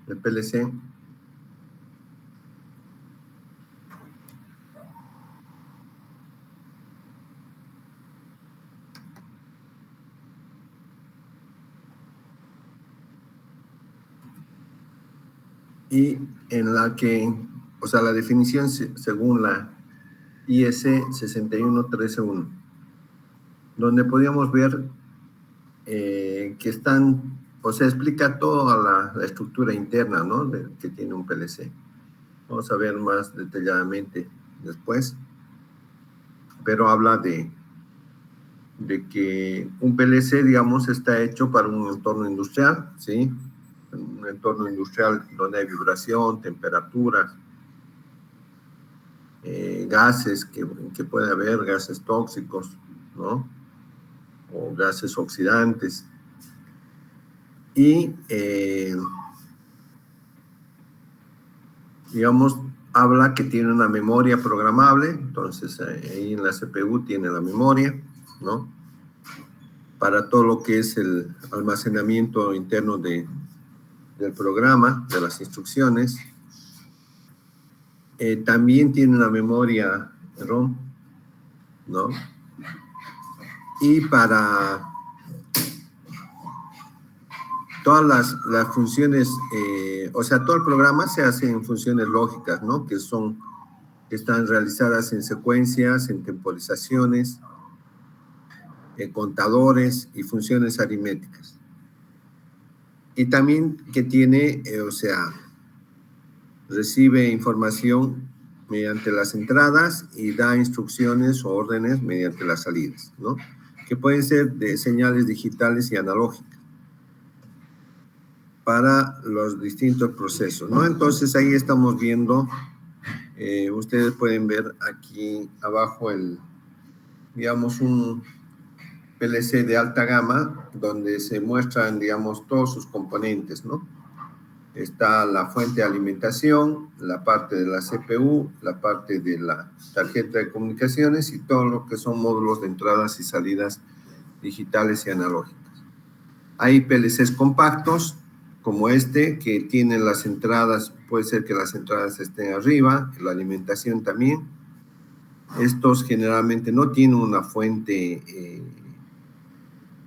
el PLC. Y en la que, o sea, la definición según la IS 61301, donde podíamos ver que están, o sea, explica toda la estructura interna, ¿no?, que tiene un PLC. Vamos a ver más detalladamente después, pero habla de que un PLC, digamos, está hecho para un entorno industrial, ¿sí? Un entorno industrial donde hay vibración, temperaturas, gases que puede haber, gases tóxicos, ¿no?, o gases oxidantes. Y, digamos, habla que tiene una memoria programable, entonces ahí en la CPU tiene la memoria, ¿no?, para todo lo que es el almacenamiento interno del programa, de las instrucciones. También tiene una memoria ROM, ¿no? Y para todas las funciones, o sea, todo el programa se hace en funciones lógicas, ¿no?, que están realizadas en secuencias, en temporizaciones, contadores y funciones aritméticas. Y también que tiene, o sea, recibe información mediante las entradas y da instrucciones o órdenes mediante las salidas, ¿no?, que pueden ser de señales digitales y analógicas para los distintos procesos, ¿no? Entonces ahí estamos viendo, ustedes pueden ver aquí abajo digamos, un PLC de alta gama donde se muestran, digamos, todos sus componentes, ¿no? Está la fuente de alimentación, la parte de la CPU, la parte de la tarjeta de comunicaciones y todo lo que son módulos de entradas y salidas digitales y analógicas. Hay PLCs compactos, como este, que tienen las entradas, puede ser que las entradas estén arriba, la alimentación también. Estos generalmente no tienen una fuente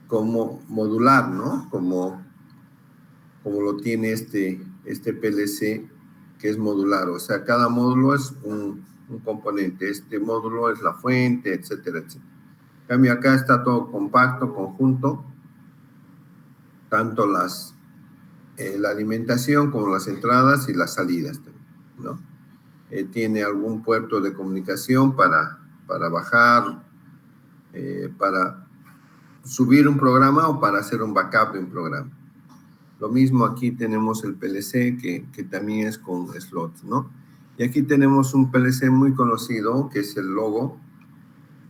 como modular, ¿no?, como lo tiene este PLC, que es modular. O sea, cada módulo es un componente. Este módulo es la fuente, etcétera, etcétera. En cambio, acá está todo compacto, conjunto, tanto la alimentación como las entradas y las salidas, ¿no? Tiene algún puerto de comunicación para bajar, para subir un programa o para hacer un backup de un programa. Lo mismo aquí tenemos el PLC que también es con slots, ¿no? Y aquí tenemos un PLC muy conocido, que es el logo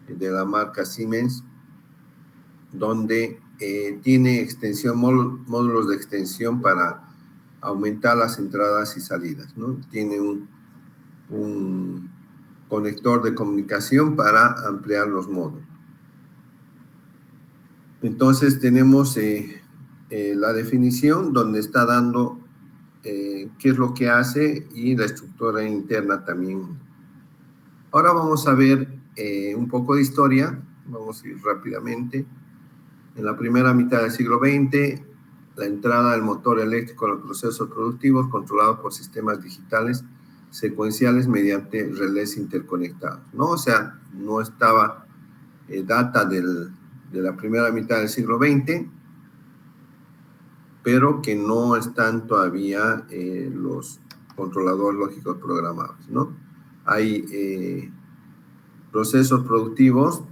de la marca Siemens, donde tiene módulos de extensión para aumentar las entradas y salidas, ¿no? Tiene un conector de comunicación para ampliar los módulos. Entonces tenemos la definición donde está dando qué es lo que hace y la estructura interna también. Ahora vamos a ver un poco de historia. Vamos a ir rápidamente. En la primera mitad del siglo XX, la entrada del motor eléctrico a los procesos productivos controlados por sistemas digitales secuenciales mediante relés interconectados, ¿no? O sea, no estaba data de la primera mitad del siglo XX, pero que no están todavía los controladores lógicos programables, ¿no? Hay procesos productivos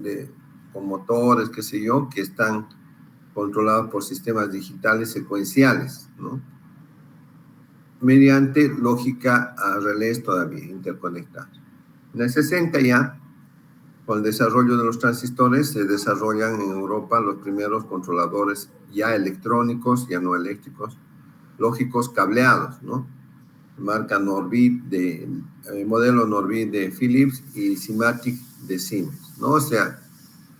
con motores, qué sé yo, que están controlados por sistemas digitales secuenciales, ¿no?, mediante lógica a relés todavía interconectados. En el 60 ya, con el desarrollo de los transistores, se desarrollan en Europa los primeros controladores ya electrónicos, ya no eléctricos, lógicos cableados, ¿no? Marca Norbit, modelo Norbit de Philips y Simatic de Siemens, ¿no? O sea,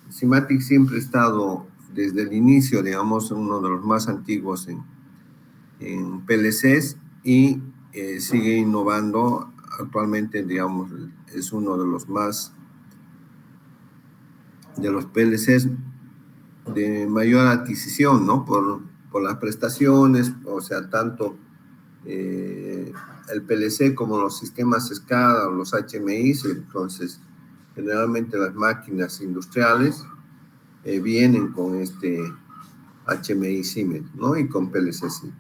Simatic siempre ha estado desde el inicio, digamos, uno de los más antiguos en PLCs, y sigue innovando. Actualmente, digamos, es uno de los PLCs de mayor adquisición, ¿no? Por las prestaciones, o sea, tanto el PLC como los sistemas SCADA o los HMI. Entonces, generalmente las máquinas industriales vienen con este HMI Siemens, ¿no? Y con PLC Siemens.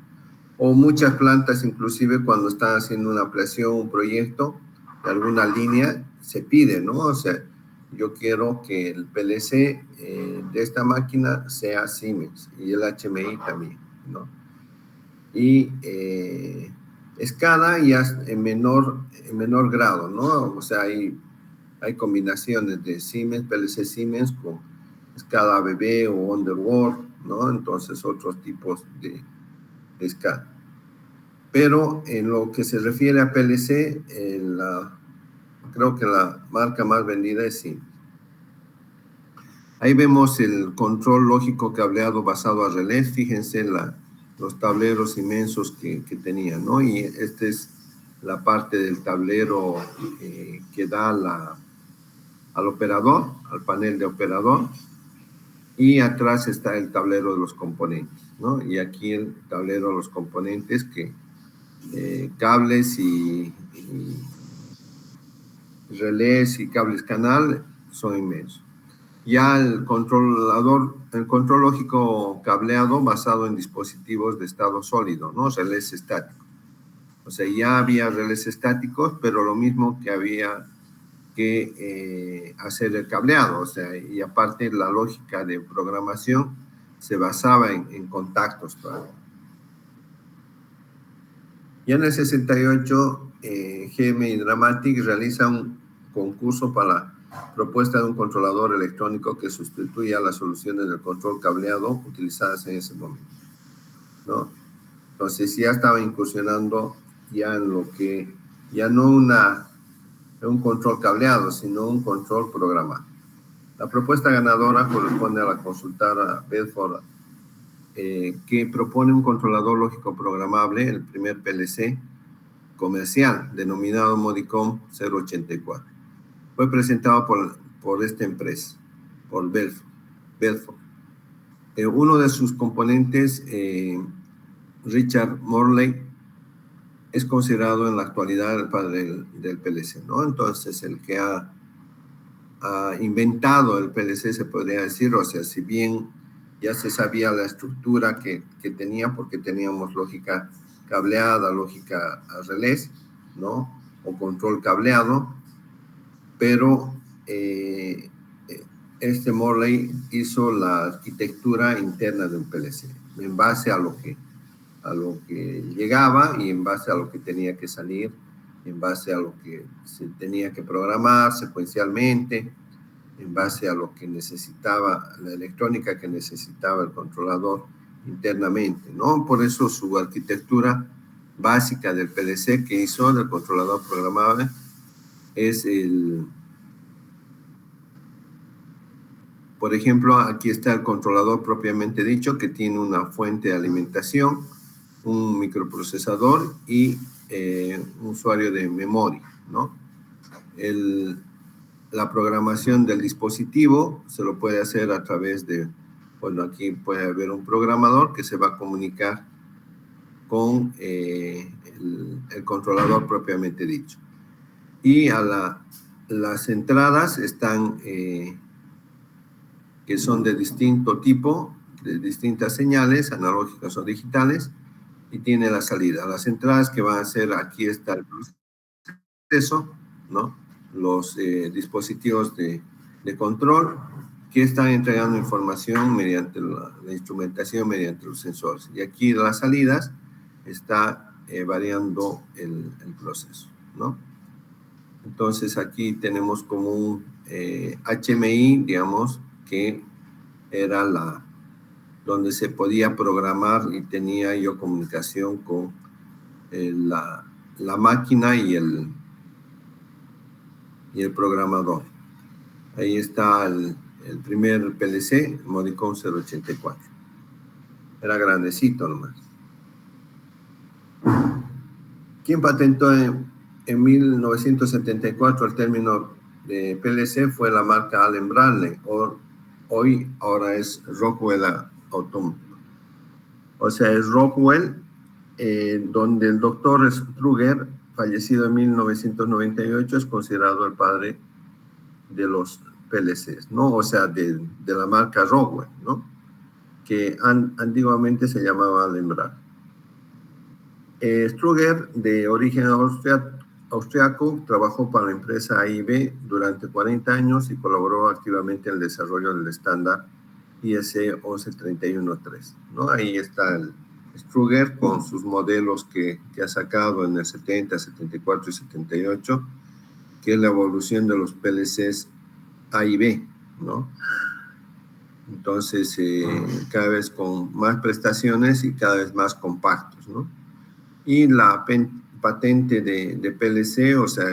O muchas plantas, inclusive cuando están haciendo una ampliación, un proyecto de alguna línea, se pide, ¿no? O sea, yo quiero que el PLC de esta máquina sea Siemens y el HMI también, ¿no? Y SCADA ya en menor grado, ¿no? O sea, hay combinaciones de Siemens, PLC Siemens con SCADA ABB o Underworld, ¿no? Entonces, otros tipos de SCADA. Pero en lo que se refiere a PLC, creo que la marca más vendida es Siemens. Ahí vemos el control lógico cableado basado a relés. Fíjense los tableros inmensos que tenía, ¿no? Y esta es la parte del tablero que da al operador, al panel de operador. Y atrás está el tablero de los componentes, ¿no? Y aquí el tablero de los componentes que cables y relés y cables canal son inmensos. Ya el control lógico cableado basado en dispositivos de estado sólido, ¿no? Relés estáticos. O sea, ya había relés estáticos, pero lo mismo que había que hacer el cableado. O sea, y aparte la lógica de programación se basaba en contactos todavía. Ya en el 68, GM y Dramatic realiza un concurso para la propuesta de un controlador electrónico que sustituya las soluciones del control cableado utilizadas en ese momento, ¿no? Entonces ya estaba incursionando ya en lo que, ya no un control cableado, sino un control programado. La propuesta ganadora corresponde a la consultora Bedford, que propone un controlador lógico programable, el primer PLC comercial, denominado Modicom 084. Fue presentado por esta empresa, por Bedford. Uno de sus componentes, Richard Morley, es considerado en la actualidad el padre del PLC, ¿no? Entonces, el que ha inventado el PLC, se podría decir. O sea, si bien ya se sabía la estructura que tenía, porque teníamos lógica cableada, lógica a relés, ¿no? O control cableado, pero este Morley hizo la arquitectura interna de un PLC en base a lo que llegaba y en base a lo que tenía que salir, en base a lo que se tenía que programar secuencialmente, en base a lo que necesitaba, la electrónica que necesitaba el controlador internamente, ¿no? Por eso su arquitectura básica del PLC que hizo, del controlador programable, es por ejemplo, aquí está el controlador propiamente dicho, que tiene una fuente de alimentación, un microprocesador y un usuario de memoria, ¿no? La programación del dispositivo se lo puede hacer a través de, bueno, aquí puede haber un programador que se va a comunicar con el controlador propiamente dicho. Y las entradas están, que son de distinto tipo, de distintas señales, analógicas o digitales, y tiene la salida. Las entradas que van a ser, aquí está el proceso, ¿no? Los dispositivos de control que están entregando información mediante la instrumentación, mediante los sensores. Y aquí las salidas está variando el proceso, ¿no? Entonces aquí tenemos como un HMI, digamos, que era donde se podía programar y tenía yo comunicación con la máquina y el programador. Ahí está el primer PLC, Modicom 084. Era grandecito nomás. Quien patentó en 1974 el término de PLC fue la marca Allen Bradley, ahora es Rockwell Automation. O sea, es Rockwell, donde el doctor Struger, fallecido en 1998, es considerado el padre de los PLCs, ¿no? O sea, de la marca Rockwell, ¿no? Que antiguamente se llamaba Allen Bradley. Struger, de origen austriaco, trabajó para la empresa AIB durante 40 años y colaboró activamente en el desarrollo del estándar ISE 11313, ¿no? Ahí está el Struger con sus modelos que ha sacado en el 70, 74 y 78, que es la evolución de los PLCs A y B, ¿no? Entonces, cada vez con más prestaciones y cada vez más compactos, ¿no? Y la patente de PLC, o sea,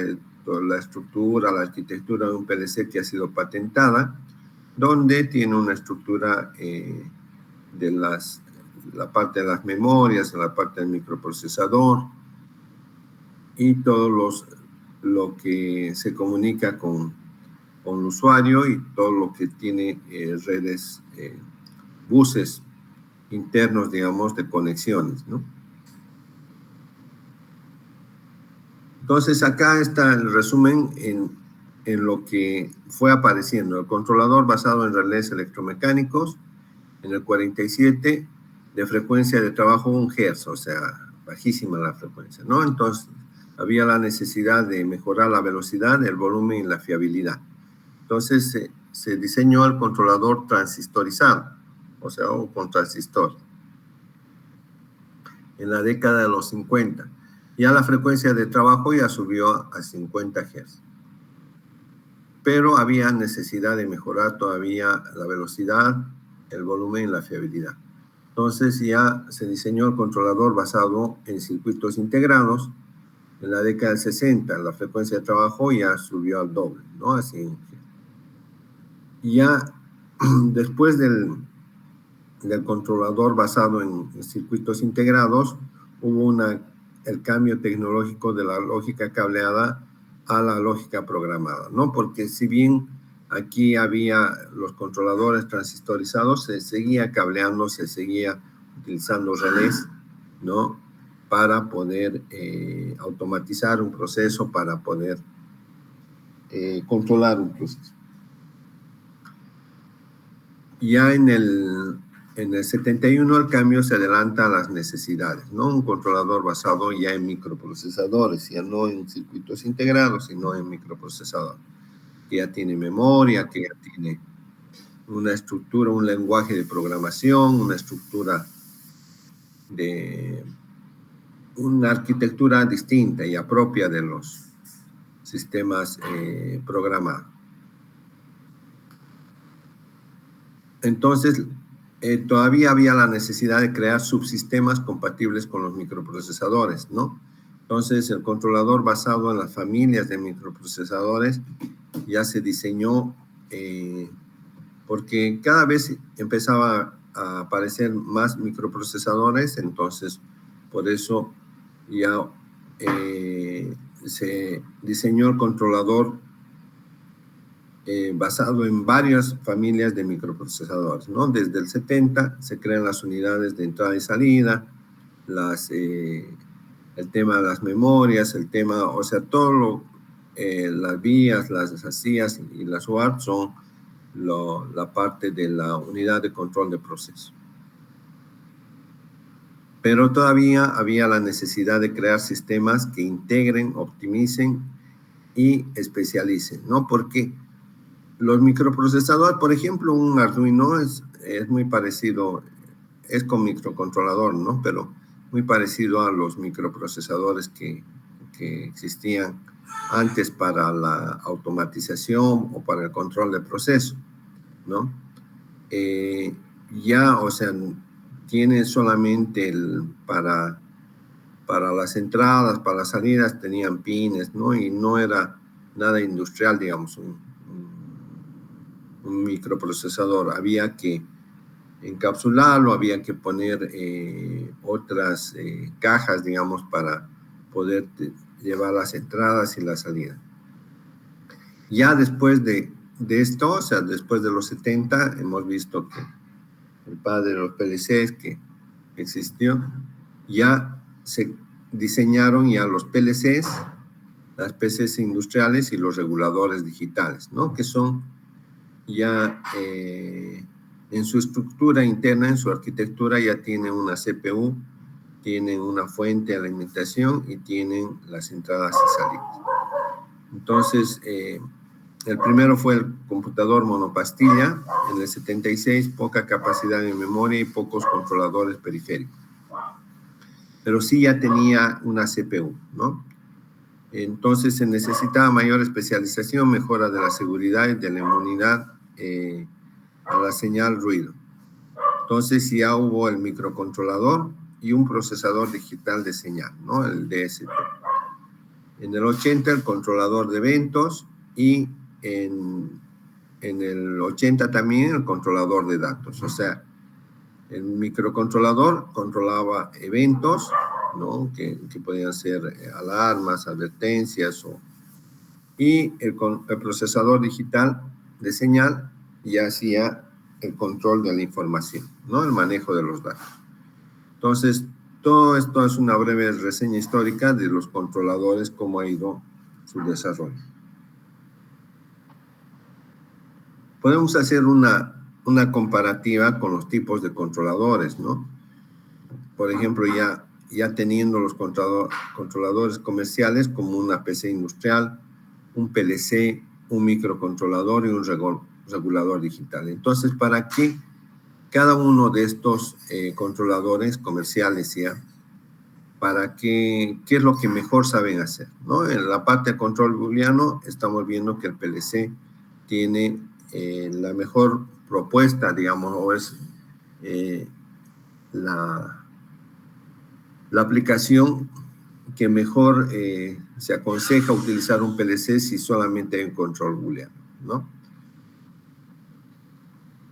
toda la estructura, la arquitectura de un PLC que ha sido patentada, donde tiene una estructura de la parte de las memorias, la parte del microprocesador y todo lo que se comunica con el usuario y todo lo que tiene redes, buses internos, digamos, de conexiones, ¿no? Entonces, acá está el resumen en lo que fue apareciendo. El controlador basado en relés electromecánicos, en el 47, de frecuencia de trabajo 1 Hz, o sea, bajísima la frecuencia, ¿no? Entonces, había la necesidad de mejorar la velocidad, el volumen y la fiabilidad. Entonces, se diseñó el controlador transistorizado, o sea, o con transistor, en la década de los 50. Ya la frecuencia de trabajo ya subió a 50 Hz. Pero había necesidad de mejorar todavía la velocidad, el volumen y la fiabilidad. Entonces ya se diseñó el controlador basado en circuitos integrados. En la década del 60 la frecuencia de trabajo ya subió al doble, ¿no? Así. Ya después del controlador basado en circuitos integrados, hubo el cambio tecnológico de la lógica cableada a la lógica programada, ¿no? Porque si bien aquí había los controladores transistorizados, se seguía cableando, se seguía utilizando relés, ¿no? Para poder automatizar un proceso, para poder controlar un proceso. Ya en el 71 el cambio se adelanta a las necesidades, ¿no? Un controlador basado ya en microprocesadores, ya no en circuitos integrados, sino en microprocesadores, que ya tiene memoria, que ya tiene una estructura, un lenguaje de programación, una estructura una arquitectura distinta y propia de los sistemas programados. Entonces, todavía había la necesidad de crear subsistemas compatibles con los microprocesadores, ¿no? Entonces, el controlador basado en las familias de microprocesadores ya se diseñó porque cada vez empezaba a aparecer más microprocesadores, entonces, por eso ya se diseñó el controlador basado en varias familias de microprocesadores, ¿no? Desde el 70 se crean las unidades de entrada y salida, el tema de las memorias, o sea, las vías, las ASIAs y las UART son la parte de la unidad de control de proceso. Pero todavía había la necesidad de crear sistemas que integren, optimicen y especialicen, ¿no? Porque los microprocesadores, por ejemplo, un Arduino es muy parecido, es con microcontrolador, ¿no? Pero muy parecido a los microprocesadores que existían antes para la automatización o para el control de proceso, ¿no? Ya, o sea, tiene solamente para las entradas, para las salidas, tenían pines, ¿no? Y no era nada industrial, digamos, un microprocesador. Había que encapsularlo, había que poner otras cajas, digamos, para poder llevar las entradas y la salida. Ya después de esto, o sea, después de los 70, hemos visto que el padre de los PLCs que existió, ya se diseñaron ya los PLCs, las PCs industriales y los reguladores digitales, ¿no? Que son ya en su estructura interna, en su arquitectura, ya tienen una CPU, tienen una fuente de alimentación y tienen las entradas y salidas. Entonces, el primero fue el computador monopastilla, en el 76, poca capacidad de memoria y pocos controladores periféricos. Pero sí ya tenía una CPU, ¿no? Entonces se necesitaba mayor especialización, mejora de la seguridad y de la inmunidad a la señal ruido. Entonces ya hubo el microcontrolador y un procesador digital de señal, ¿no? El DSP. En el 80 el controlador de eventos y en el 80 también el controlador de datos. O sea, el microcontrolador controlaba eventos, ¿no? que podían ser alarmas, advertencias, y el procesador digital de señal ya hacía el control de la información, ¿no? El manejo de los datos. Entonces, todo esto es una breve reseña histórica de los controladores, cómo ha ido su desarrollo. Podemos hacer una comparativa con los tipos de controladores, ¿no? Por ejemplo, ya teniendo los controladores comerciales como una PC industrial, un PLC, un microcontrolador y un regulador digital. Entonces, ¿para qué cada uno de estos controladores comerciales ya? ¿Para qué es lo que mejor saben hacer, ¿no? En la parte de control booleano estamos viendo que el PLC tiene la mejor propuesta, digamos, o es la aplicación que mejor se aconseja utilizar un PLC si solamente hay un control booleano, ¿no?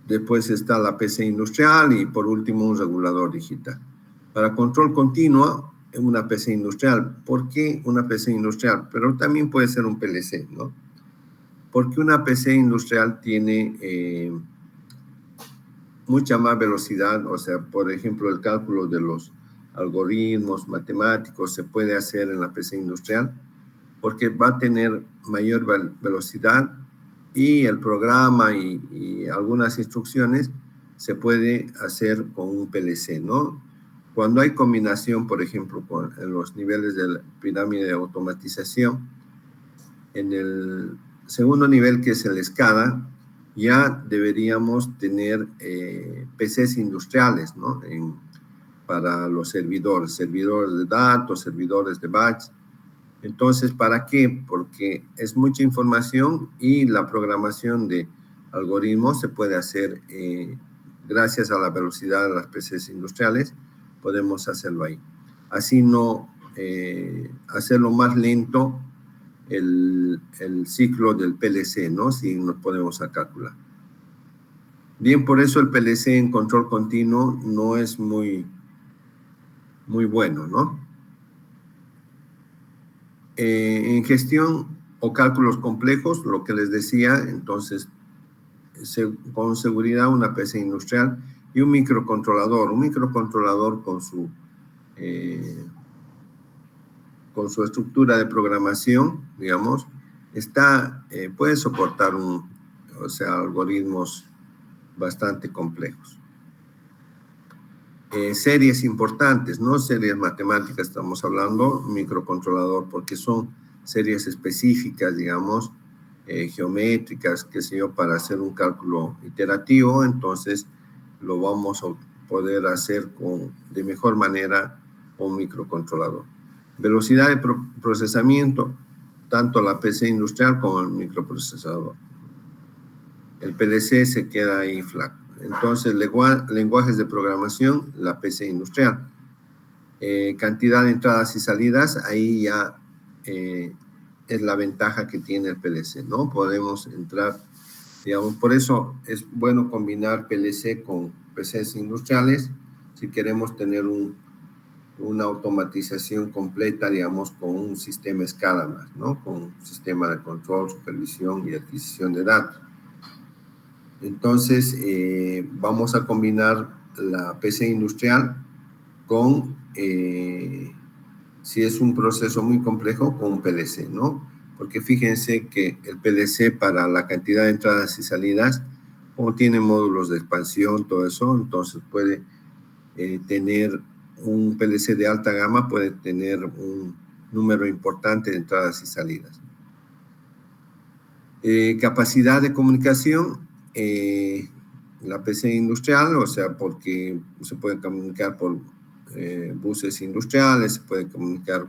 Después está la PC industrial y por último un regulador digital. Para control continuo, una PC industrial. ¿Por qué una PC industrial? Pero también puede ser un PLC, ¿no? Porque una PC industrial tiene mucha más velocidad, o sea, por ejemplo, el cálculo de los algoritmos matemáticos se puede hacer en la PC industrial porque va a tener mayor velocidad y el programa y algunas instrucciones se puede hacer con un PLC, ¿no? Cuando hay combinación, por ejemplo, en los niveles de la pirámide de automatización, en el segundo nivel, que es el SCADA, ya deberíamos tener PCs industriales, ¿no? Para los servidores de datos, servidores de batch. Entonces, ¿para qué? Porque es mucha información y la programación de algoritmos se puede hacer gracias a la velocidad de las PCs industriales, podemos hacerlo ahí. Así no hacerlo más lento el ciclo del PLC, ¿no? Si nos podemos calcular. Bien, por eso el PLC en control continuo no es muy bueno, ¿no? En gestión o cálculos complejos, lo que les decía, entonces, con seguridad una PC industrial y un microcontrolador con su estructura de programación, digamos, puede soportar algoritmos bastante complejos. Series importantes, no series matemáticas estamos hablando, microcontrolador, porque son series específicas, digamos, geométricas, qué sé yo, para hacer un cálculo iterativo, entonces lo vamos a poder hacer de mejor manera con un microcontrolador. Velocidad de procesamiento, tanto la PC industrial como el microprocesador. El PLC se queda ahí flaco. Entonces, lenguajes de programación, la PC industrial. Cantidad de entradas y salidas, ahí ya es la ventaja que tiene el PLC, ¿no? Podemos entrar, digamos, por eso es bueno combinar PLC con PCs industriales si queremos tener un una automatización completa, digamos, con un sistema escala más, ¿no? Con un sistema de control, supervisión y adquisición de datos. Entonces, vamos a combinar la PC industrial con, si es un proceso muy complejo, con un PLC, ¿no? Porque fíjense que el PLC para la cantidad de entradas y salidas, como tiene módulos de expansión, todo eso, entonces puede tener un PLC de alta gama, puede tener un número importante de entradas y salidas. Capacidad de comunicación, la PC industrial, o sea, porque se puede comunicar por buses industriales, se puede comunicar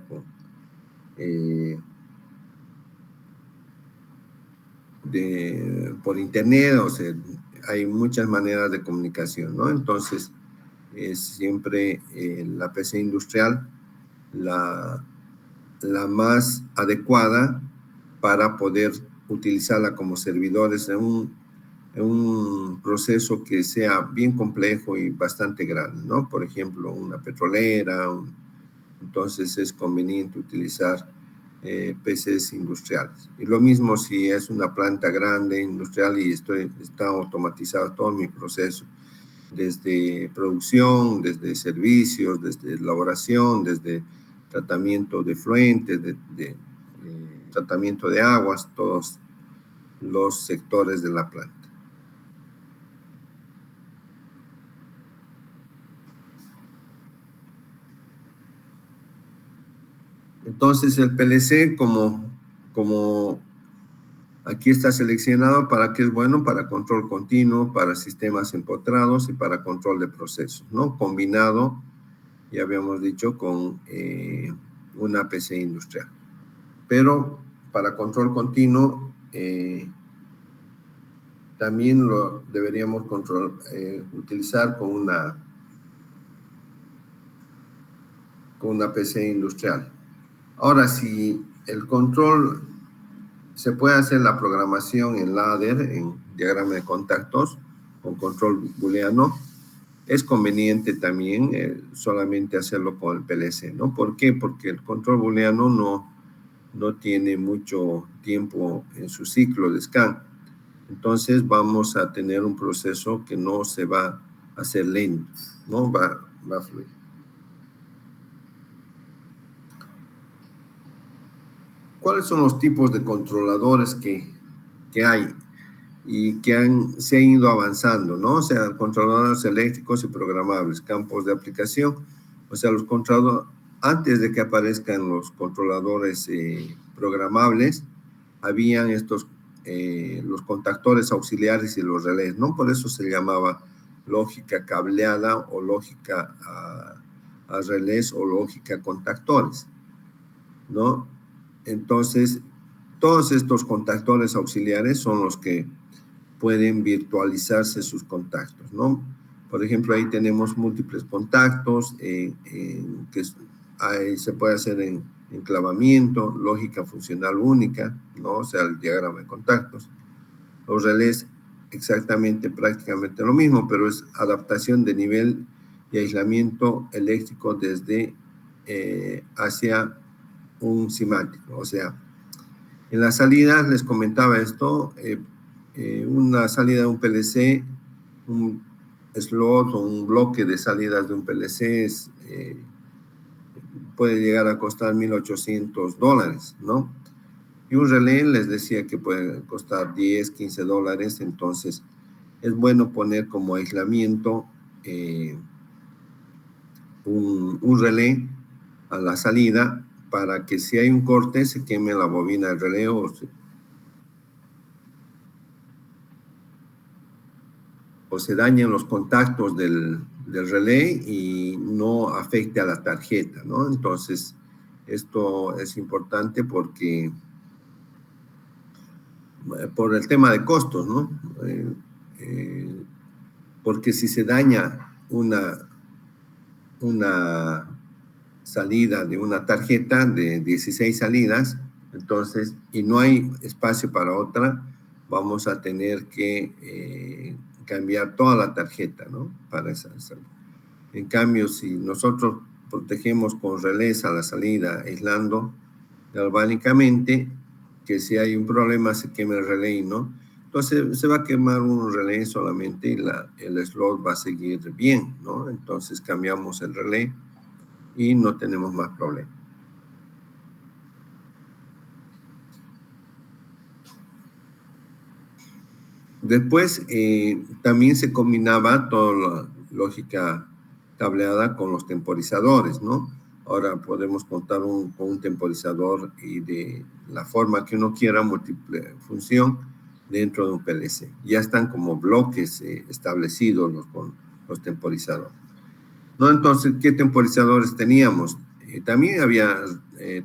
por internet, o sea, hay muchas maneras de comunicación, ¿no? Entonces, es siempre la PC industrial la más adecuada para poder utilizarla como servidores en un proceso que sea bien complejo y bastante grande, ¿no? Por ejemplo, una petrolera, entonces es conveniente utilizar PCs industriales. Y lo mismo si es una planta grande, industrial, y está automatizado todo mi proceso, desde producción, desde servicios, desde elaboración, desde tratamiento de fluentes, tratamiento de aguas, todos los sectores de la planta. Entonces el PLC, como aquí está seleccionado, ¿para qué es bueno? Para control continuo, para sistemas empotrados y para control de procesos, ¿no? Combinado, ya habíamos dicho, con una PC industrial. Pero para control continuo, también lo deberíamos utilizar con una PC industrial. Ahora, si el control se puede hacer la programación en ladder, en diagrama de contactos, con control booleano, es conveniente también solamente hacerlo con el PLC, ¿no? ¿Por qué? Porque el control booleano no tiene mucho tiempo en su ciclo de scan. Entonces vamos a tener un proceso que no se va a hacer lento, ¿no? Va a fluir. ¿Cuáles son los tipos de controladores que hay y que se han ido avanzando, ¿no? O sea, controladores eléctricos y programables, campos de aplicación. O sea, los controladores, antes de que aparezcan los controladores programables, habían los contactores auxiliares y los relés, ¿no? Por eso se llamaba lógica cableada o lógica a relés o lógica contactores, ¿no? Entonces, todos estos contactores auxiliares son los que pueden virtualizarse sus contactos, ¿no? Por ejemplo, ahí tenemos múltiples contactos que se puede hacer en enclavamiento, lógica funcional única, ¿no? O sea, el diagrama de contactos. Los relés, exactamente, prácticamente lo mismo, pero es adaptación de nivel y aislamiento eléctrico desde hacia un simático. O sea, en las salidas les comentaba esto, una salida de un PLC, un slot o un bloque de salidas de un PLC puede llegar a costar $1,800, ¿no? Y un relé les decía que puede costar $10, $15, entonces es bueno poner como aislamiento un relé a la salida para que si hay un corte se queme la bobina del relé o se dañen los contactos del relé y no afecte a la tarjeta, ¿no? Entonces, esto es importante porque por el tema de costos, ¿no? Porque si se daña una salida de una tarjeta de 16 salidas, entonces, y no hay espacio para otra, vamos a tener que cambiar toda la tarjeta, ¿no? Para esa salida. En cambio, si nosotros protegemos con relés a la salida, aislando galvánicamente, que si hay un problema se queme el relé, ¿no? Entonces se va a quemar un relé solamente y el slot va a seguir bien, ¿no? Entonces cambiamos el relé y no tenemos más problemas. Después también se combinaba toda la lógica cableada con los temporizadores, ¿no? Ahora podemos contar con un temporizador y de la forma que uno quiera, múltiple función dentro de un PLC. Ya están como bloques establecidos con los temporizadores, ¿no? Entonces, ¿qué temporizadores teníamos? También había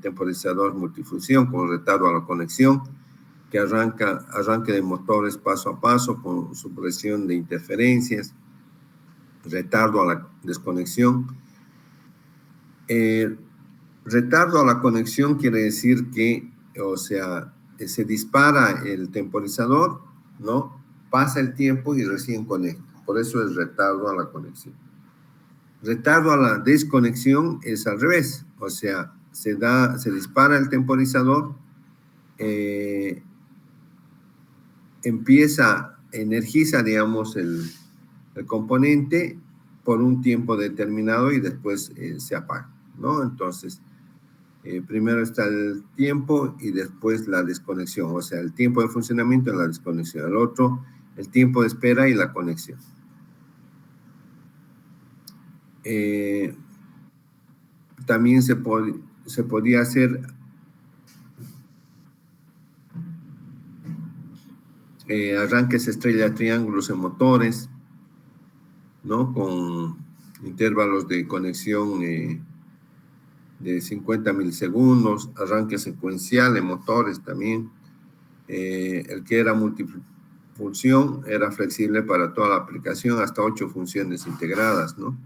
temporizador multifunción con retardo a la conexión, que arranque de motores paso a paso con supresión de interferencias, retardo a la desconexión. Retardo a la conexión quiere decir que, o sea, se dispara el temporizador, ¿no? Pasa el tiempo y recién conecta. Por eso es retardo a la conexión. Retardo a la desconexión es al revés, o sea, se dispara el temporizador, energiza, digamos, el componente por un tiempo determinado y después se apaga, ¿no? Entonces, primero está el tiempo y después la desconexión, o sea, el tiempo de funcionamiento y la desconexión. El otro, el tiempo de espera y la conexión. También se podía hacer arranques estrella triángulos en motores, ¿no? Con intervalos de conexión de 50 milisegundos, arranque secuencial en motores también. El que era multifunción era flexible para toda la aplicación, hasta 8 funciones integradas, ¿no?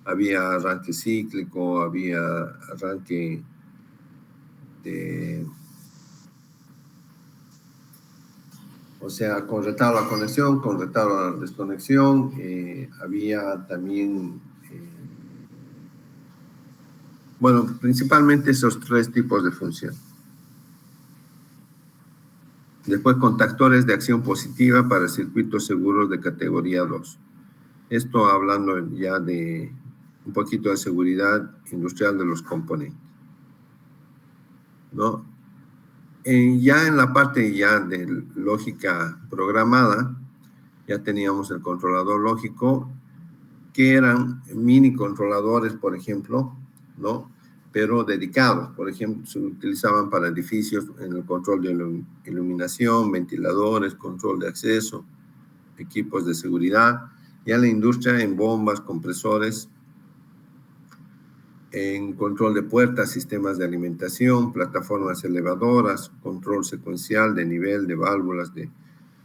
Había arranque cíclico, había arranque de... O sea, con retardo a la conexión, con retardo a la desconexión, había también... bueno, principalmente esos 3 tipos de función. Después, contactores de acción positiva para circuitos seguros de categoría 2. Esto hablando ya de un poquito de seguridad industrial de los componentes, ¿no? Ya en la parte ya de lógica programada, ya teníamos el controlador lógico, que eran mini controladores, por ejemplo, ¿no? Pero dedicados. Por ejemplo, se utilizaban para edificios en el control de iluminación, ventiladores, control de acceso, equipos de seguridad. Ya la industria en bombas, compresores, en control de puertas, sistemas de alimentación, plataformas elevadoras, control secuencial de nivel de válvulas, de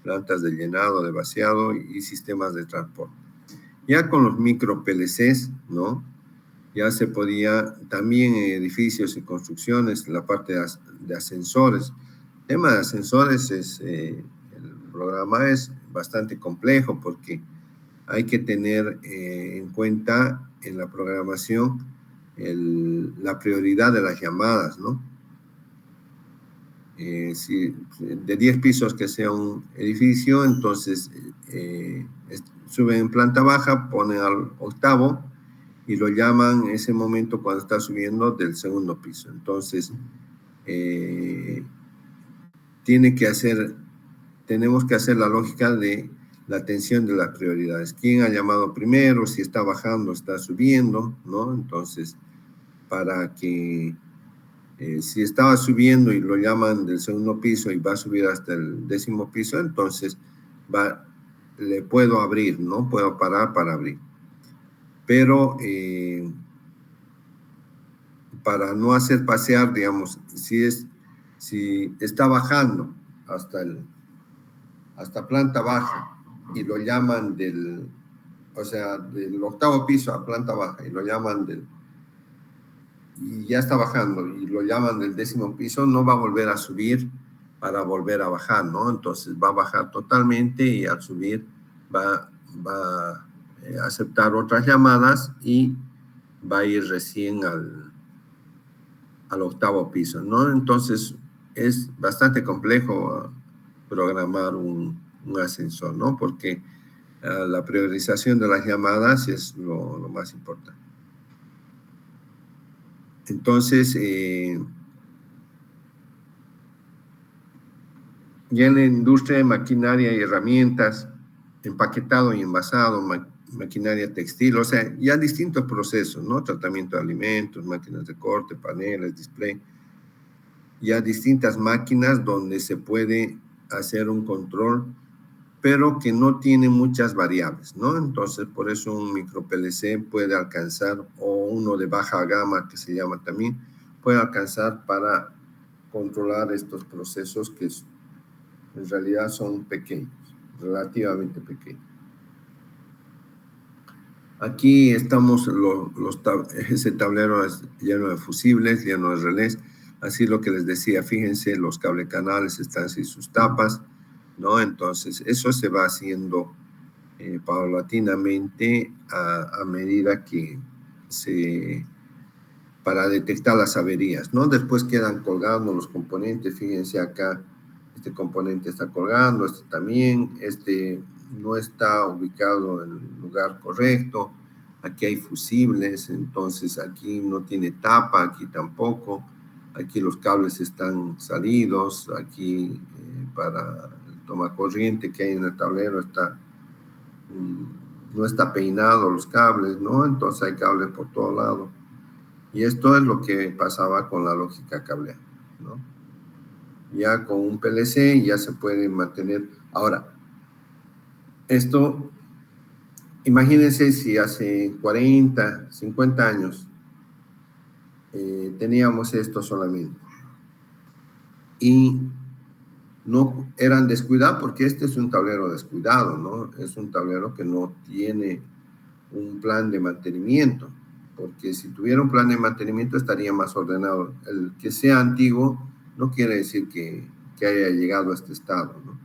plantas de llenado, de vaciado y sistemas de transporte. Ya con los micro PLCs, ¿no? Ya se podía también en edificios y construcciones, la parte de ascensores. El tema de ascensores el programa es bastante complejo porque hay que tener en cuenta en la programación la prioridad de las llamadas, ¿no? Si de 10 pisos que sea un edificio, entonces suben en planta baja, ponen al 8º y lo llaman en ese momento cuando está subiendo del 2º piso. Entonces, tenemos que hacer la lógica de la atención de las prioridades. ¿Quién ha llamado primero? Si está bajando, está subiendo, ¿no? Entonces, para que si estaba subiendo y lo llaman del 2º piso y va a subir hasta el 10º piso, entonces le puedo abrir, ¿no? Puedo parar para abrir. Pero para no hacer pasear, digamos, si está bajando hasta planta baja y lo llaman del 8º piso a planta baja y lo llaman y ya está bajando y lo llaman del 10º piso, no va a volver a subir para volver a bajar, ¿no? Entonces va a bajar totalmente y al subir va a aceptar otras llamadas y va a ir recién al 8º piso, ¿no? Entonces, es bastante complejo programar un ascensor, ¿no? Porque la priorización de las llamadas es lo más importante. Entonces, ya en la industria de maquinaria y herramientas, empaquetado y envasado, maquinaria textil, o sea, ya distintos procesos, ¿no? Tratamiento de alimentos, máquinas de corte, paneles, display, ya distintas máquinas donde se puede hacer un control, pero que no tiene muchas variables, ¿no? Entonces, por eso un micro PLC puede alcanzar, o uno de baja gama que se llama también, puede alcanzar para controlar estos procesos que en realidad son pequeños, relativamente pequeños. Aquí estamos, ese tablero es lleno de fusibles, lleno de relés. Así lo que les decía, fíjense, los cable canales están sin sus tapas, ¿no? Entonces, eso se va haciendo paulatinamente a medida que para detectar las averías, ¿no? Después quedan colgando los componentes, fíjense acá, este componente está colgando, este también, este no está ubicado en el lugar correcto, aquí hay fusibles, entonces aquí no tiene tapa, aquí tampoco, aquí los cables están salidos, aquí para el tomacorriente que hay en el tablero no está peinado los cables, ¿no? Entonces hay cables por todo lado. Y esto es lo que pasaba con la lógica cableada, ¿no? Ya con un PLC ya se puede mantener. Ahora, esto, imagínense si hace 40, 50 años teníamos esto solamente. Y no eran descuidados, porque este es un tablero descuidado, ¿no? Es un tablero que no tiene un plan de mantenimiento, porque si tuviera un plan de mantenimiento estaría más ordenado. El que sea antiguo no quiere decir que haya llegado a este estado, ¿no?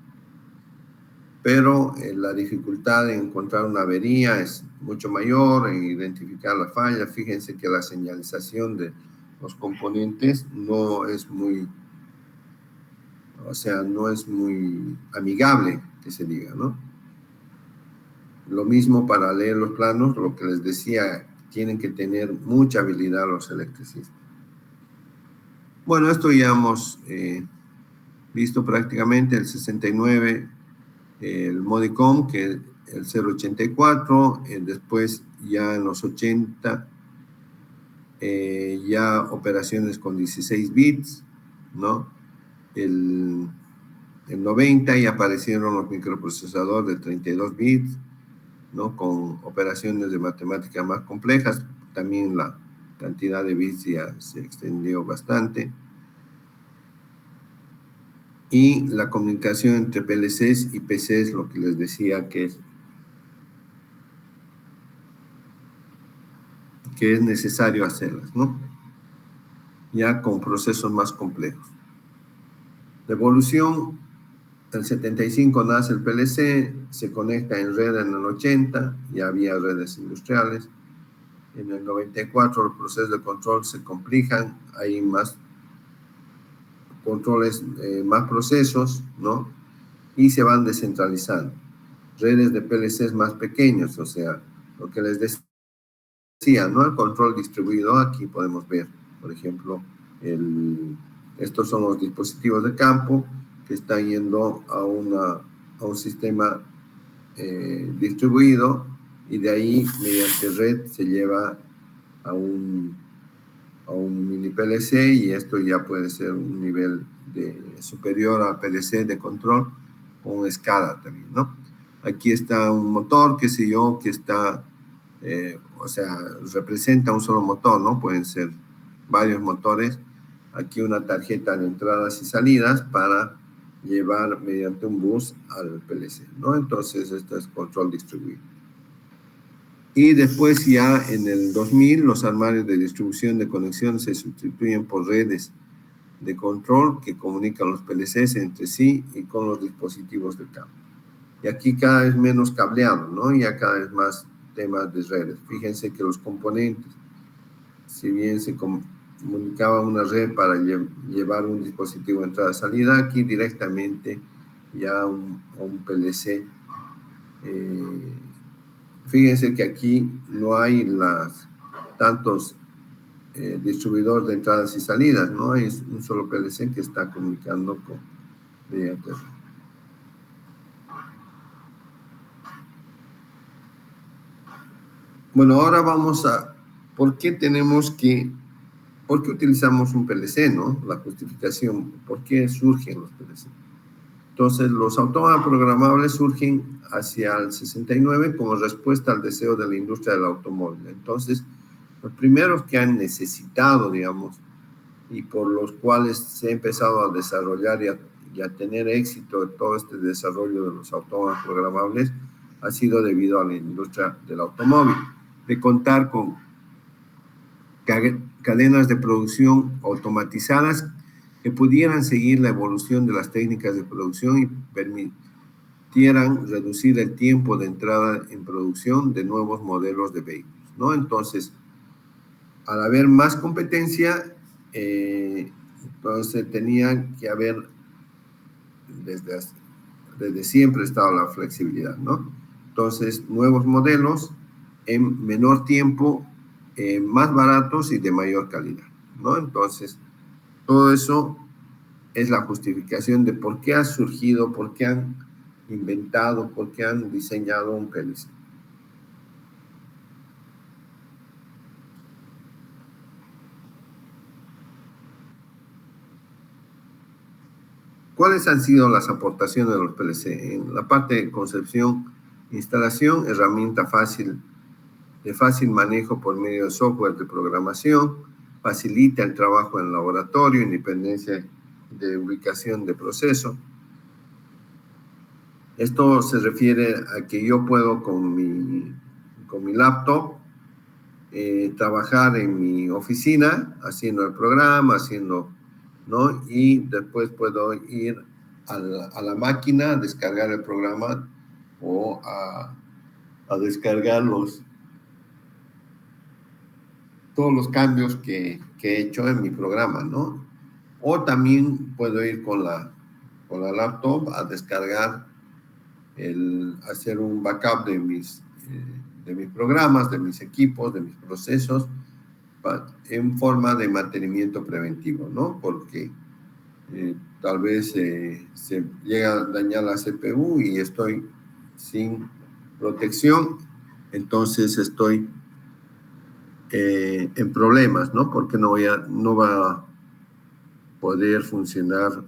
Pero la dificultad de encontrar una avería es mucho mayor, en identificar la falla. Fíjense que la señalización de los componentes no es muy, o sea, no es muy amigable, que se diga, ¿no? Lo mismo para leer los planos, lo que les decía, tienen que tener mucha habilidad los electricistas. Bueno, esto ya hemos visto prácticamente el 69, el Modicom, que el 084, después ya en los 80, ya operaciones con 16 bits, ¿no? El 90 ya aparecieron los microprocesadores de 32 bits, ¿no? Con operaciones de matemática más complejas, también la cantidad de bits ya se extendió bastante. Y la comunicación entre PLCs y PCs, lo que les decía que es necesario hacerlas, ¿no? Ya con procesos más complejos. La evolución, en el 75 nace el PLC, se conecta en red en el 80, ya había redes industriales. En el 94 los procesos de control se complican, hay más controles, más procesos, ¿no? Y se van descentralizando. Redes de PLCs más pequeños, o sea, lo que les decía, ¿no? El control distribuido, aquí podemos ver, por ejemplo, estos son los dispositivos de campo que están yendo a un sistema distribuido, y de ahí, mediante red, se lleva a un mini PLC, y esto ya puede ser un nivel superior a PLC de control, con SCADA también, ¿no? Aquí está un motor, qué sé yo, que está, o sea, representa un solo motor, ¿no? Pueden ser varios motores. Aquí una tarjeta de entradas y salidas para llevar mediante un bus al PLC, ¿no? Entonces, esto es control distribuido. Y después ya en el 2000 los armarios de distribución de conexión se sustituyen por redes de control que comunican los PLCs entre sí y con los dispositivos de campo. Y aquí cada vez menos cableado, ¿no? Ya cada vez más temas de redes. Fíjense que los componentes si bien se comunicaba una red para llevar un dispositivo entrada-salida, aquí directamente ya un PLC. Fíjense que aquí no hay tantos distribuidores de entradas y salidas, no hay un solo PLC que está comunicando mediante. Bueno, ahora vamos a por qué utilizamos un PLC, ¿no? La justificación, ¿por qué surgen los PLC? Entonces, los autómatas programables surgen hacia el 69 como respuesta al deseo de la industria del automóvil. Entonces, los primeros que han necesitado, digamos, y por los cuales se ha empezado a desarrollar y a tener éxito en todo este desarrollo de los autómatas programables, ha sido debido a la industria del automóvil, de contar con cadenas de producción automatizadas que pudieran seguir la evolución de las técnicas de producción y permitieran reducir el tiempo de entrada en producción de nuevos modelos de vehículos, ¿no? Entonces, al haber más competencia, entonces tenía que haber, desde siempre estado la flexibilidad, ¿no? Entonces, nuevos modelos en menor tiempo, más baratos y de mayor calidad, ¿no? Entonces, todo eso es la justificación de por qué ha surgido, por qué han inventado, por qué han diseñado un PLC. ¿Cuáles han sido las aportaciones de los PLC? En la parte de concepción, instalación, herramienta de fácil manejo por medio de software de programación, facilita el trabajo en el laboratorio, independencia de ubicación de proceso. Esto se refiere a que yo puedo con mi laptop trabajar en mi oficina, haciendo el programa, ¿no? Y después puedo ir a la máquina, descargar el programa o a descargar todos los cambios que he hecho en mi programa, ¿no? O también puedo ir con la laptop a descargar, hacer un backup de mis programas, de mis equipos, de mis procesos, en forma de mantenimiento preventivo, ¿no? Porque tal vez se llega a dañar la CPU y estoy sin protección, entonces estoy en problemas, ¿no? Porque no va a poder funcionar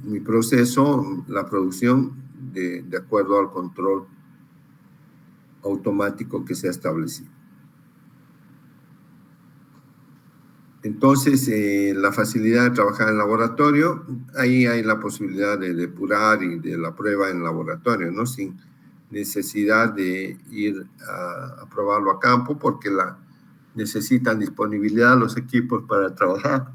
mi proceso, la producción, de acuerdo al control automático que se ha establecido. Entonces, la facilidad de trabajar en laboratorio, ahí hay la posibilidad de depurar y de la prueba en laboratorio, ¿no? Sin necesidad de ir a probarlo a campo, porque necesitan disponibilidad los equipos para trabajar.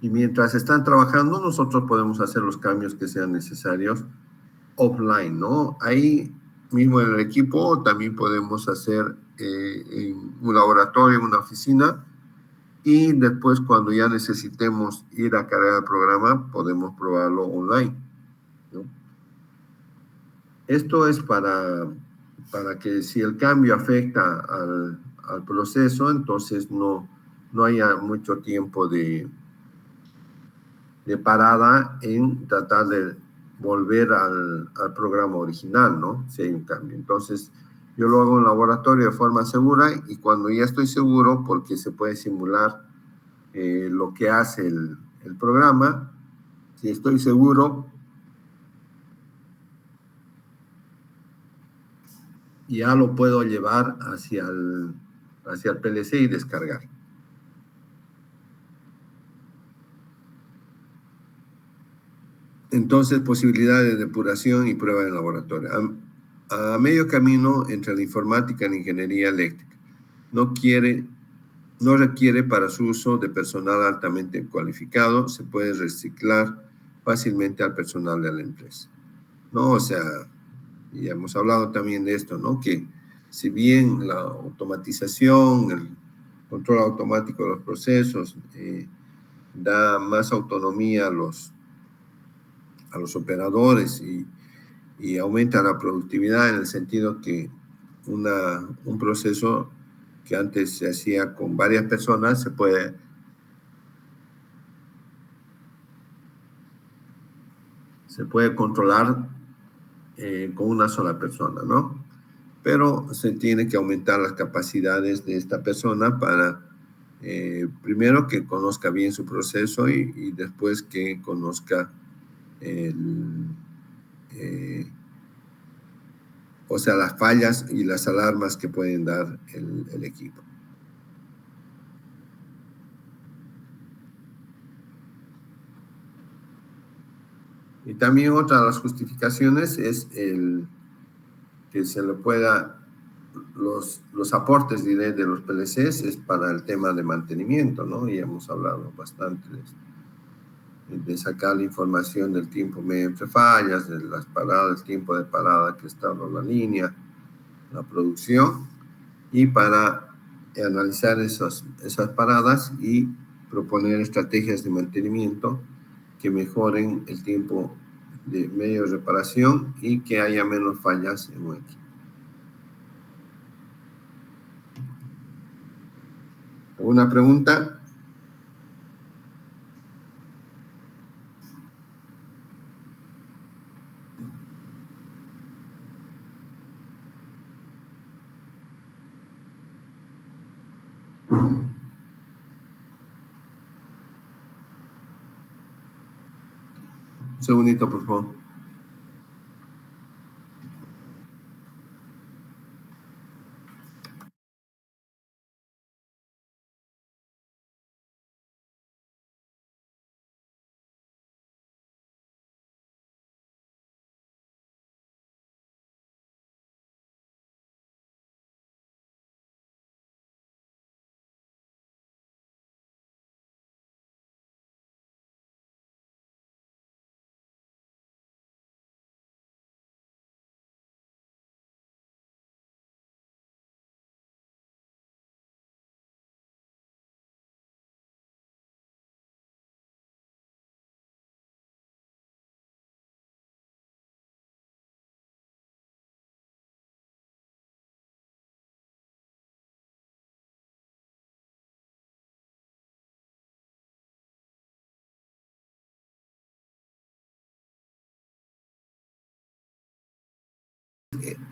Y mientras están trabajando, nosotros podemos hacer los cambios que sean necesarios offline, ¿no? Ahí mismo en el equipo también podemos hacer en un laboratorio, en una oficina, y después cuando ya necesitemos ir a cargar el programa, podemos probarlo online, ¿no? Esto es para que si el cambio afecta al proceso, entonces no haya mucho tiempo de parada en tratar de volver al programa original, ¿no? Si hay un cambio. Entonces, yo lo hago en laboratorio de forma segura y cuando ya estoy seguro, porque se puede simular lo que hace el programa, si estoy seguro, ya lo puedo llevar hacia el PLC y descargar. Entonces, posibilidades de depuración y prueba en laboratorio. A medio camino entre la informática y la ingeniería eléctrica. No requiere para su uso de personal altamente cualificado, se puede reciclar fácilmente al personal de la empresa, ¿no? O sea, ya hemos hablado también de esto, ¿no? Que si bien la automatización, el control automático de los procesos da más autonomía a los operadores y aumenta la productividad en el sentido que un proceso que antes se hacía con varias personas se puede controlar con una sola persona, ¿no? Pero se tiene que aumentar las capacidades de esta persona para, primero, que conozca bien su proceso y después que conozca o sea, las fallas y las alarmas que pueden dar el equipo. Y también otra de las justificaciones es que se le pueda, los aportes, diré, de los PLCs es para el tema de mantenimiento, ¿no? Y hemos hablado bastante de sacar la información del tiempo medio entre fallas, de las paradas, el tiempo de parada que está en la línea, la producción, y para analizar esas paradas y proponer estrategias de mantenimiento que mejoren el tiempo de medio de reparación y que haya menos fallas en un equipo. ¿Alguna pregunta? Un segundito, por favor.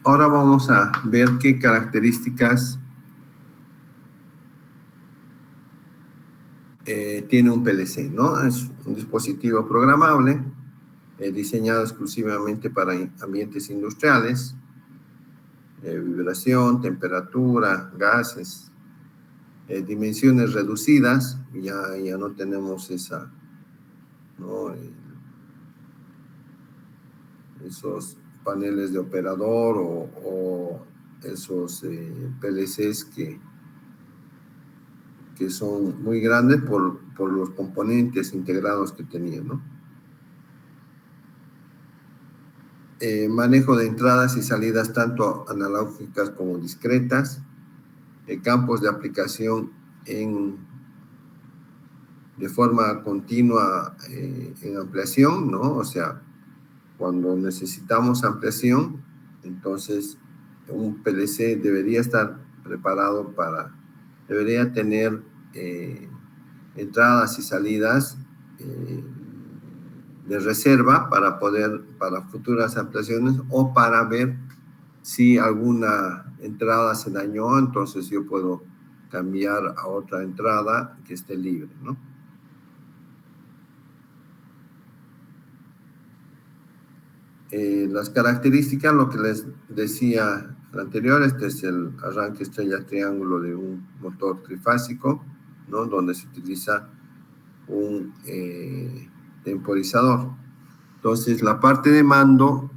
Ahora vamos a ver qué características tiene un PLC, ¿no? Es un dispositivo programable diseñado exclusivamente para ambientes industriales, vibración, temperatura, gases, dimensiones reducidas, ya no tenemos esa, ¿no? Esos paneles de operador o esos PLCs que son muy grandes por los componentes integrados que tenían, ¿no? Manejo de entradas y salidas tanto analógicas como discretas, campos de aplicación de forma continua en ampliación, ¿no? O sea, cuando necesitamos ampliación, entonces un PLC debería estar preparado debería tener entradas y salidas de reserva para futuras ampliaciones o para ver si alguna entrada se dañó, entonces yo puedo cambiar a otra entrada que esté libre, ¿no? Las características, lo que les decía anterior, este es el arranque estrella triángulo de un motor trifásico, ¿no? Donde se utiliza un temporizador. Entonces, la parte de mando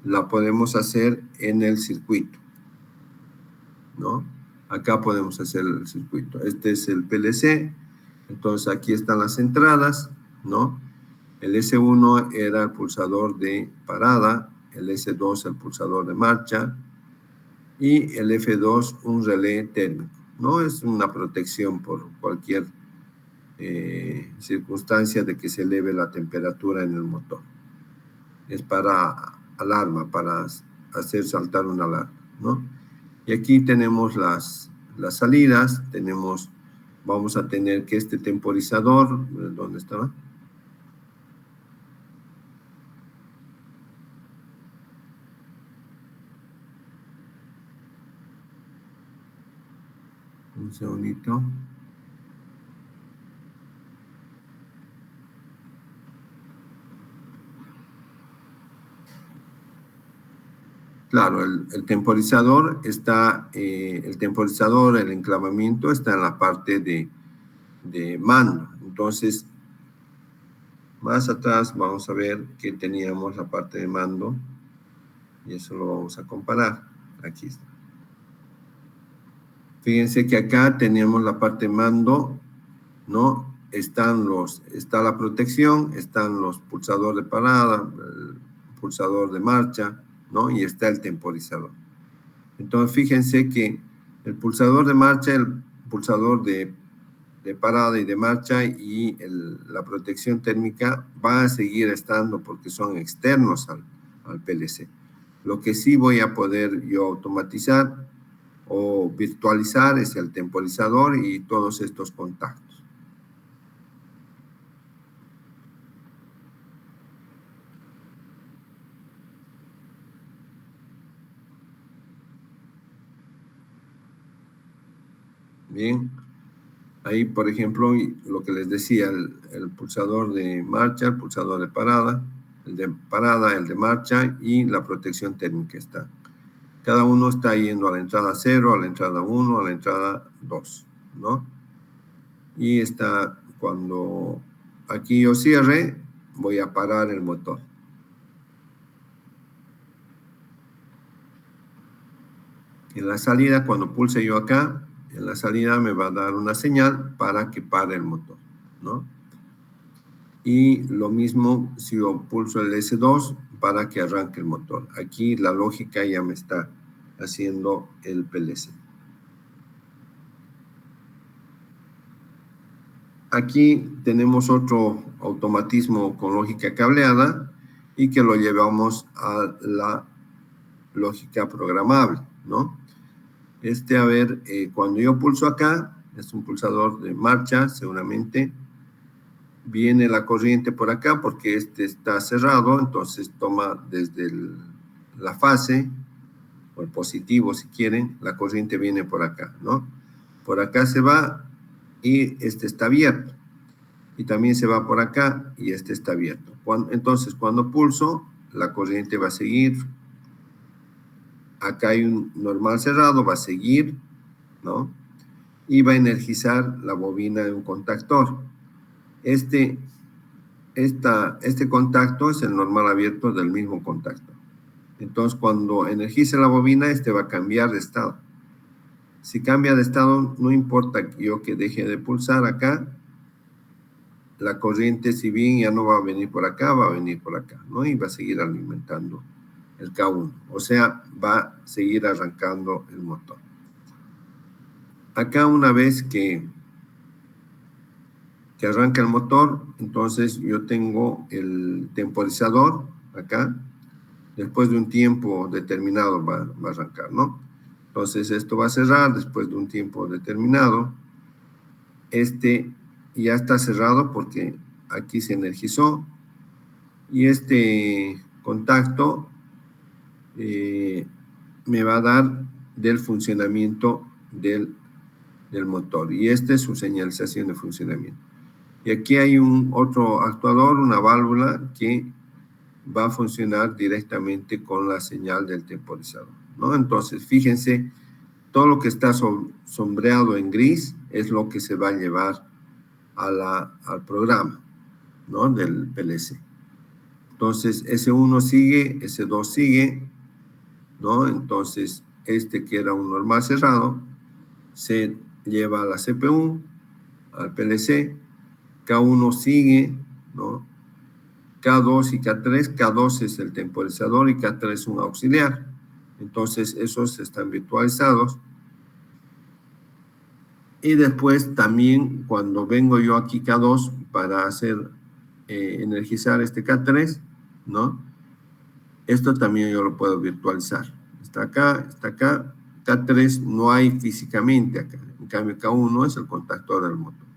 la podemos hacer en el circuito, ¿no? Acá podemos hacer el circuito. Este es el PLC. Entonces, aquí están las entradas, ¿no? El S1 era el pulsador de parada, el S2 el pulsador de marcha, y el F2 un relé térmico, ¿no? Es una protección por cualquier circunstancia de que se eleve la temperatura en el motor. Es para alarma, para hacer saltar una alarma, ¿no? Y aquí tenemos las salidas, vamos a tener que este temporizador, ¿dónde estaba? Un segundito. Claro, el temporizador está, el enclavamiento está en la parte de mando. Entonces, más atrás vamos a ver que teníamos la parte de mando y eso lo vamos a comparar. Aquí está. Fíjense que acá teníamos la parte de mando, ¿no? Está la protección, están los pulsadores de parada, el pulsador de marcha, ¿no? Y está el temporizador. Entonces, fíjense que el pulsador de marcha, el pulsador de parada y de marcha y la protección térmica va a seguir estando porque son externos al PLC. Lo que sí voy a poder yo automatizar o virtualizar es el temporizador y todos estos contactos. Bien, ahí por ejemplo lo que les decía, el pulsador de marcha, el pulsador de parada, el de marcha y la protección térmica está. Cada uno está yendo a la entrada 0, a la entrada 1, a la entrada 2, ¿no? Y está, cuando aquí yo cierre, voy a parar el motor. En la salida, cuando pulse yo acá, en la salida me va a dar una señal para que pare el motor, ¿no? Y lo mismo si yo pulso el S2 para que arranque el motor. Aquí la lógica ya me está haciendo el PLC. Aquí tenemos otro automatismo con lógica cableada y que lo llevamos a la lógica programable, ¿no? A ver, cuando yo pulso acá, es un pulsador de marcha, seguramente viene la corriente por acá porque está cerrado, entonces toma desde la fase, o el positivo si quieren, la corriente viene por acá, ¿no? Por acá se va y está abierto. Y también se va por acá y está abierto. Entonces, cuando pulso, la corriente va a seguir. Acá hay un normal cerrado, va a seguir, ¿no? Y va a energizar la bobina de un contactor. Este contacto es el normal abierto del mismo contacto. Entonces, cuando energice la bobina, va a cambiar de estado. Si cambia de estado, no importa yo que deje de pulsar acá, la corriente, si bien ya no va a venir por acá, va a venir por acá, ¿no? Y va a seguir alimentando el K1. O sea, va a seguir arrancando el motor. Acá una vez que arranca el motor, entonces yo tengo el temporizador acá. Después de un tiempo determinado va a arrancar, ¿no? Entonces esto va a cerrar después de un tiempo determinado. Ya está cerrado porque aquí se energizó y este contacto me va a dar del funcionamiento del motor y es su señalización de funcionamiento. Y aquí hay otro actuador, una válvula que va a funcionar directamente con la señal del temporizador, ¿no? Entonces, fíjense, todo lo que está sombreado en gris es lo que se va a llevar al programa, ¿no? Del PLC. Entonces, S1 sigue, S2 sigue, ¿no? Entonces, que era un normal cerrado, se lleva a la CPU, al PLC, K1 sigue, ¿no? K2 y K3, K2 es el temporizador y K3 es un auxiliar. Entonces, esos están virtualizados. Y después también, cuando vengo yo aquí K2 para hacer energizar este K3, ¿no? Esto también yo lo puedo virtualizar. Está acá. K3 no hay físicamente acá. En cambio, K1 es el contactor del motor.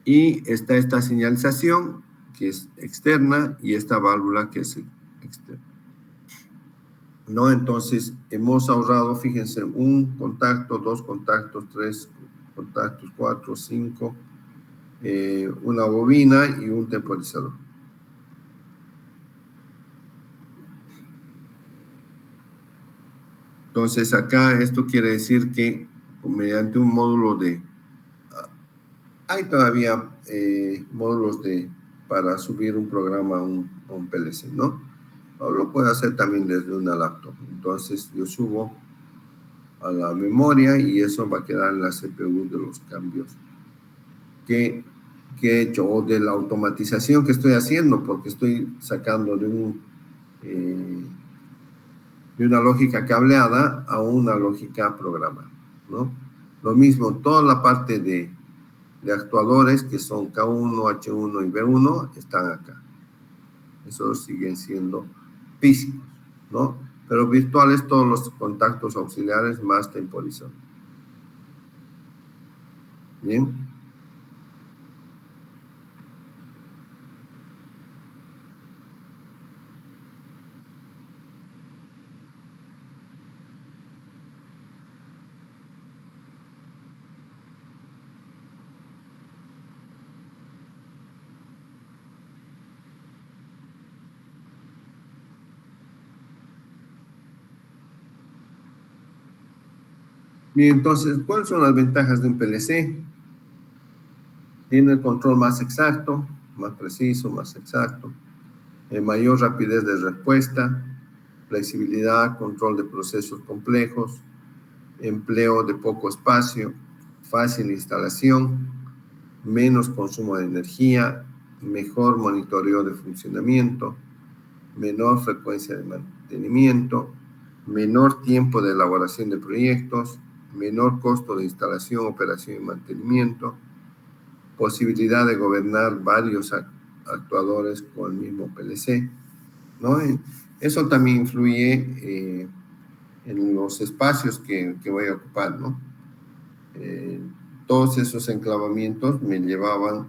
Y está esta señalización, que es externa, y esta válvula, que es externa. ¿No? Entonces, hemos ahorrado, fíjense, un contacto, dos contactos, tres contactos, cuatro, cinco, una bobina y un temporizador. Entonces, acá esto quiere decir que mediante un módulo de... Hay todavía módulos para subir un programa a un PLC, ¿no? O lo puedo hacer también desde una laptop. Entonces, yo subo a la memoria y eso va a quedar en la CPU de los cambios que he hecho, o de la automatización que estoy haciendo, porque estoy sacando de una lógica cableada a una lógica programada, ¿no? Lo mismo, toda la parte de actuadores, que son K1, H1 y B1, están acá. Esos siguen siendo físicos, ¿no? Pero virtuales todos los contactos auxiliares más temporizadores. Bien. Bien, entonces, ¿cuáles son las ventajas de un PLC? Tiene el control más exacto, más preciso, más exacto, mayor rapidez de respuesta, flexibilidad, control de procesos complejos, empleo de poco espacio, fácil instalación, menos consumo de energía, mejor monitoreo de funcionamiento, menor frecuencia de mantenimiento, menor tiempo de elaboración de proyectos, menor costo de instalación, operación y mantenimiento, posibilidad de gobernar varios actuadores con el mismo PLC, ¿no? Eso también influye en los espacios que voy a ocupar, ¿no? Todos esos enclavamientos me llevaban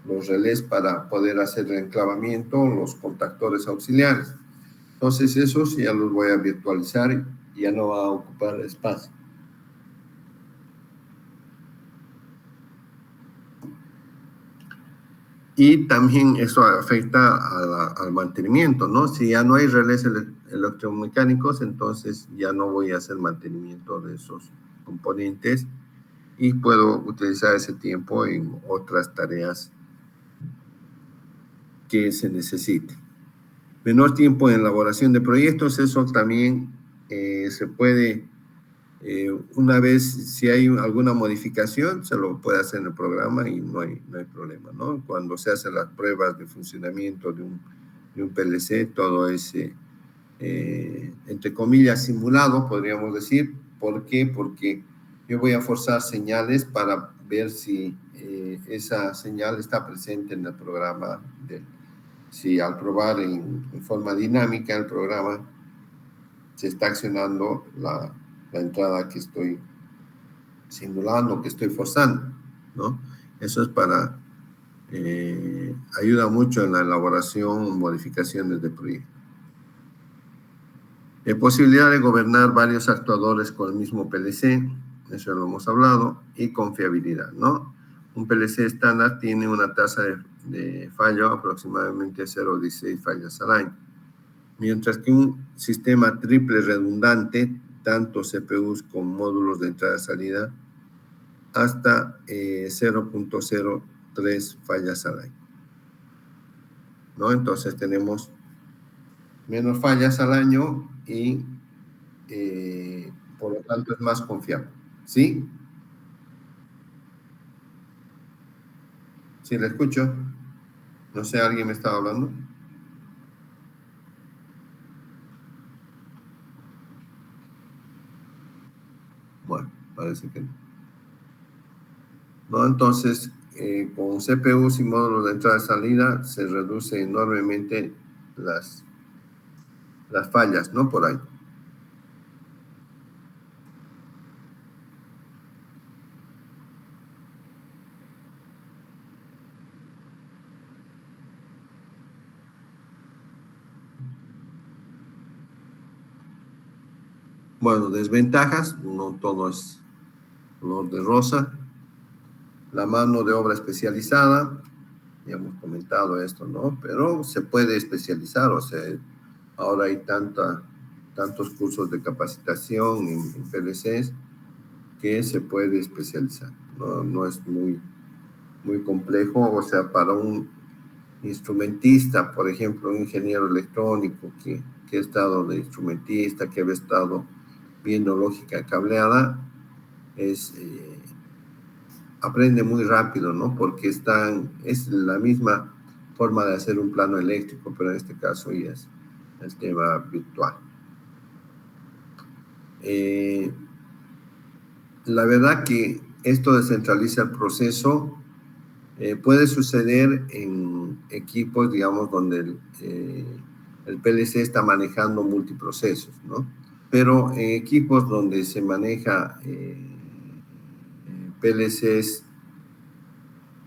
los relés para poder hacer el enclavamiento, los contactores auxiliares. Entonces esos ya los voy a virtualizar y ya no va a ocupar espacio. Y también eso afecta al mantenimiento, ¿no? Si ya no hay relés electromecánicos, entonces ya no voy a hacer mantenimiento de esos componentes y puedo utilizar ese tiempo en otras tareas que se necesiten. Menor tiempo en elaboración de proyectos, eso también se puede, una vez, si hay alguna modificación, se lo puede hacer en el programa y no hay problema, ¿no? Cuando se hacen las pruebas de funcionamiento de un PLC, todo es, entre comillas, simulado, podríamos decir. ¿Por qué? Porque yo voy a forzar señales para ver si esa señal está presente en el programa si al probar en forma dinámica el programa se está accionando la entrada que estoy simulando, que estoy forzando, ¿no? Eso es para, ayuda mucho en la elaboración o modificaciones de proyecto. Posibilidad de gobernar varios actuadores con el mismo PLC, eso lo hemos hablado, y confiabilidad, ¿no? Un PLC estándar tiene una tasa de fallo aproximadamente 0,16 fallas al año, mientras que un sistema triple redundante, tanto CPUs como módulos de entrada y salida, hasta 0,03 fallas al año, ¿no? Entonces tenemos menos fallas al año y por lo tanto es más confiable, ¿sí? Sí, le escucho. No sé, ¿alguien me estaba hablando? parece que no. ¿No? Entonces, con CPUs y módulos de entrada y salida se reduce enormemente las fallas, ¿no? Por ahí. Bueno, desventajas, no todo es color de rosa. La mano de obra especializada, ya hemos comentado esto, ¿no? Pero se puede especializar, o sea, ahora hay tantos cursos de capacitación en PLCs que se puede especializar, ¿no? No es muy complejo, o sea, para un instrumentista, por ejemplo, un ingeniero electrónico que ha estado de instrumentista, que había estado viendo lógica cableada, aprende muy rápido, ¿no? Porque es la misma forma de hacer un plano eléctrico, pero en este caso ya es el tema virtual. La verdad que esto descentraliza el proceso. Puede suceder en equipos, digamos, donde el PLC está manejando multiprocesos, ¿no? Pero en equipos donde se maneja PLCs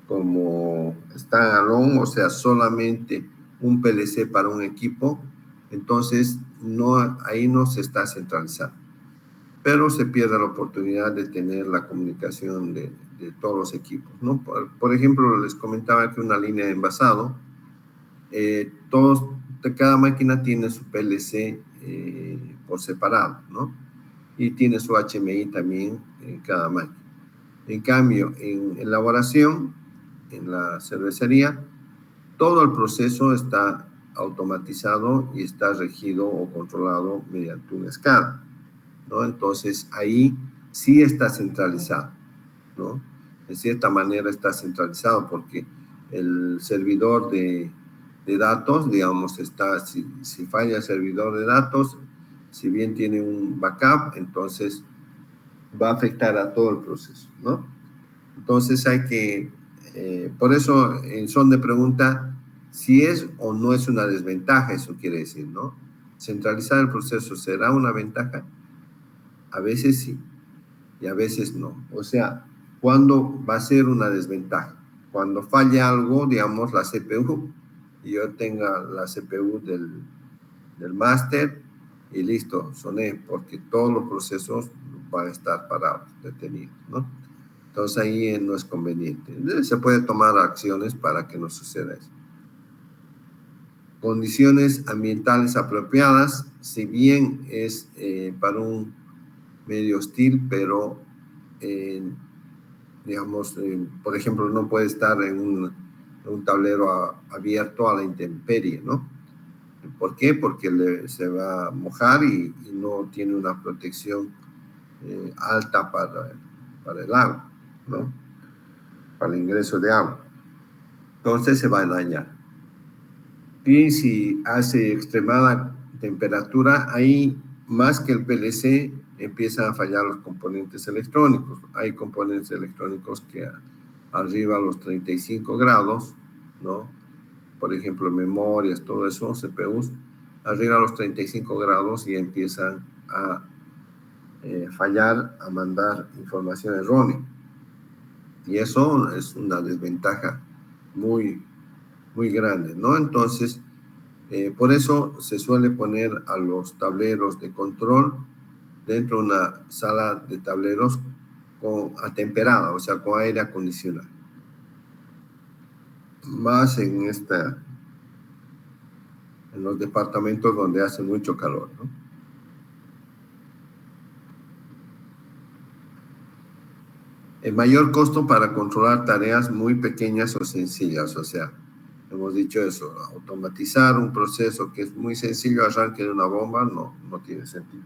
como standalone, o sea, solamente un PLC para un equipo, entonces ahí no se está centralizando. Pero se pierde la oportunidad de tener la comunicación de todos los equipos, ¿no? Por ejemplo, les comentaba que una línea de envasado, cada máquina tiene su PLC por separado, ¿no? Y tiene su HMI también en cada máquina. En cambio, en elaboración, en la cervecería, todo el proceso está automatizado y está regido o controlado mediante una escala, ¿no? Entonces, ahí sí está centralizado, ¿no? De cierta manera está centralizado porque el servidor de datos, digamos, si falla el servidor de datos, si bien tiene un backup, entonces va a afectar a todo el proceso, ¿no? Entonces hay que, por eso en son de pregunta, si es o no es una desventaja, eso quiere decir, ¿no? Centralizar el proceso, ¿será una ventaja? A veces sí y a veces no. O sea, ¿cuándo va a ser una desventaja? Cuando falle algo, digamos, la CPU, y yo tenga la CPU del máster y listo, soné, porque todos los procesos van a estar parados, detenidos, ¿no? Entonces ahí no es conveniente. Se puede tomar acciones para que no suceda eso. Condiciones ambientales apropiadas, si bien es para un medio hostil, pero digamos, por ejemplo, no puede estar en un tablero abierto a la intemperie, ¿no? ¿Por qué? Porque se va a mojar y no tiene una protección alta para el agua, ¿no? Para el ingreso de agua. Entonces se va a dañar. Y si hace extremada temperatura, ahí más que el PLC empiezan a fallar los componentes electrónicos. Hay componentes electrónicos que arriba a los 35 grados, ¿no? Por ejemplo, memorias, todo eso, CPUs, arriba a los 35 grados y empiezan a fallar, a mandar información errónea. Y eso es una desventaja muy grande, ¿no? Entonces, por eso se suele poner a los tableros de control dentro de una sala de tableros atemperada, o sea, con aire acondicionado. Más en los departamentos donde hace mucho calor, ¿no? El mayor costo para controlar tareas muy pequeñas o sencillas, o sea, hemos dicho eso, automatizar un proceso que es muy sencillo, arranque de una bomba, no tiene sentido,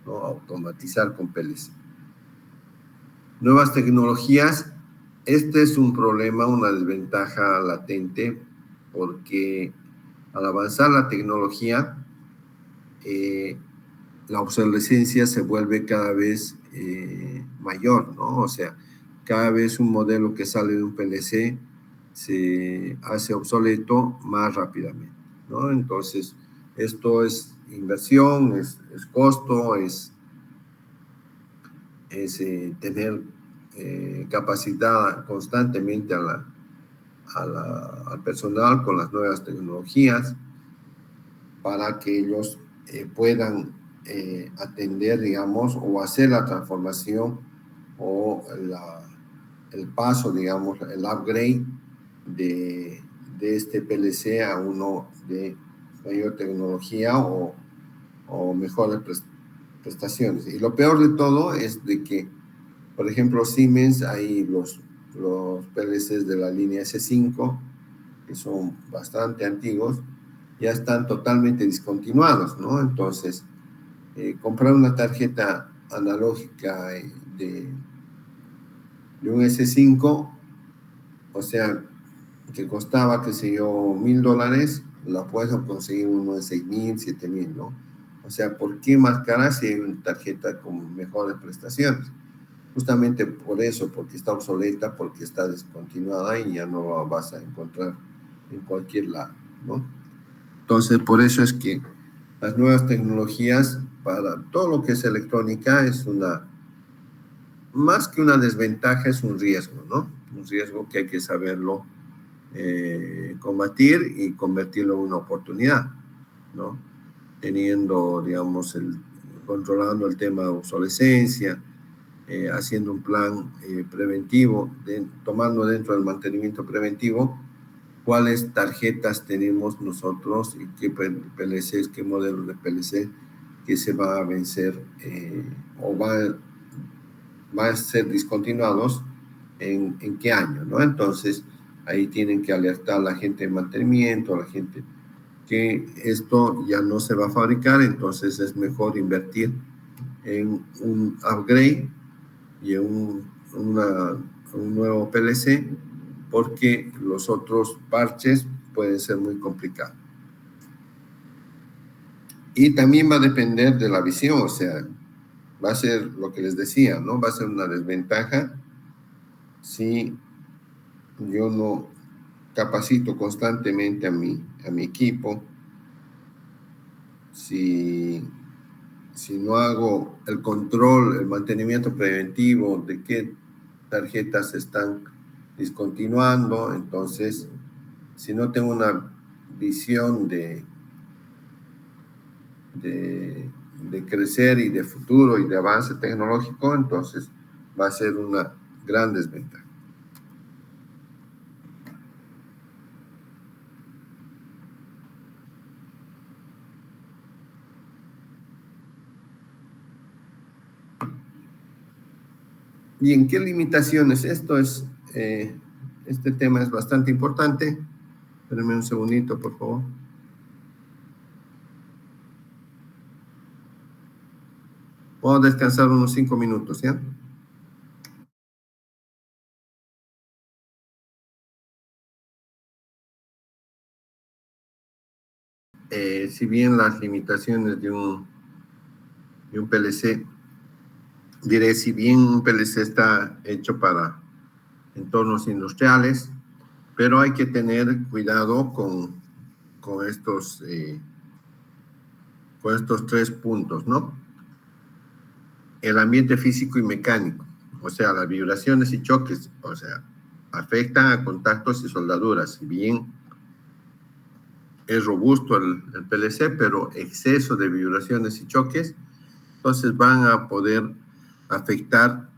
¿no? Automatizar con PLC. Nuevas tecnologías, este es un problema, una desventaja latente, porque al avanzar la tecnología, la obsolescencia se vuelve cada vez mayor, ¿no? O sea, cada vez un modelo que sale de un PLC se hace obsoleto más rápidamente, ¿no? Entonces, esto es inversión, es costo, es tener capacitada constantemente al personal con las nuevas tecnologías para que ellos puedan atender, digamos, o hacer la transformación o el paso, digamos, el upgrade de este PLC a uno de mayor tecnología o mejores prestaciones. Y lo peor de todo es de que, por ejemplo, Siemens, hay los PLCs de la línea S5, que son bastante antiguos, ya están totalmente discontinuados, ¿no? Entonces, comprar una tarjeta analógica de un S5, o sea, que costaba, qué sé yo, $1,000, la puedes conseguir uno de 6,000, 7,000, ¿no? O sea, ¿por qué más cara si hay una tarjeta con mejores prestaciones? Justamente por eso, porque está obsoleta, porque está descontinuada y ya no la vas a encontrar en cualquier lado, ¿no? Entonces, por eso es que las nuevas tecnologías para todo lo que es electrónica es más que una desventaja, es un riesgo, ¿no? Un riesgo que hay que saberlo combatir y convertirlo en una oportunidad, ¿no? Teniendo, digamos, controlando el tema de obsolescencia, haciendo un plan preventivo, tomando dentro del mantenimiento preventivo cuáles tarjetas tenemos nosotros y qué PLCs, qué modelos de PLC que se va a vencer o va a ser discontinuados en qué año, ¿no? Entonces, ahí tienen que alertar a la gente de mantenimiento, a la gente que esto ya no se va a fabricar, entonces es mejor invertir en un upgrade y en un nuevo PLC, porque los otros parches pueden ser muy complicados. Y también va a depender de la visión, o sea, va a ser lo que les decía, ¿no? Va a ser una desventaja si yo no capacito constantemente a mi equipo, si no hago el control, el mantenimiento preventivo de qué tarjetas están discontinuando, entonces, si no tengo una visión de crecer y de futuro y de avance tecnológico, entonces va a ser una gran desventaja. Bien, ¿qué limitaciones? Este tema es bastante importante. Espérenme un segundito, por favor. Puedo descansar unos 5 minutos, ¿ya? Si bien las limitaciones de un PLC, diré, si bien un PLC está hecho para entornos industriales, pero hay que tener cuidado con estos 3 puntos, ¿no? El ambiente físico y mecánico, o sea, las vibraciones y choques, o sea, afectan a contactos y soldaduras. Si bien es robusto el PLC, pero exceso de vibraciones y choques, entonces van a poder afectar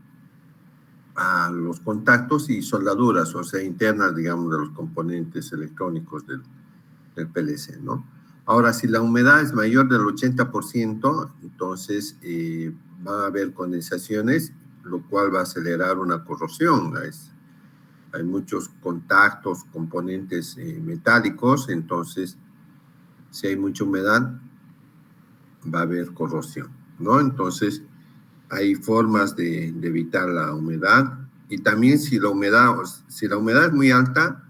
a los contactos y soldaduras, o sea, internas, digamos, de los componentes electrónicos del PLC, ¿no? Ahora, si la humedad es mayor del 80%, entonces va a haber condensaciones, lo cual va a acelerar una corrosión. Hay muchos contactos, componentes metálicos, entonces, si hay mucha humedad, va a haber corrosión, ¿no? Entonces, hay formas de evitar la humedad, y también si la humedad es muy alta,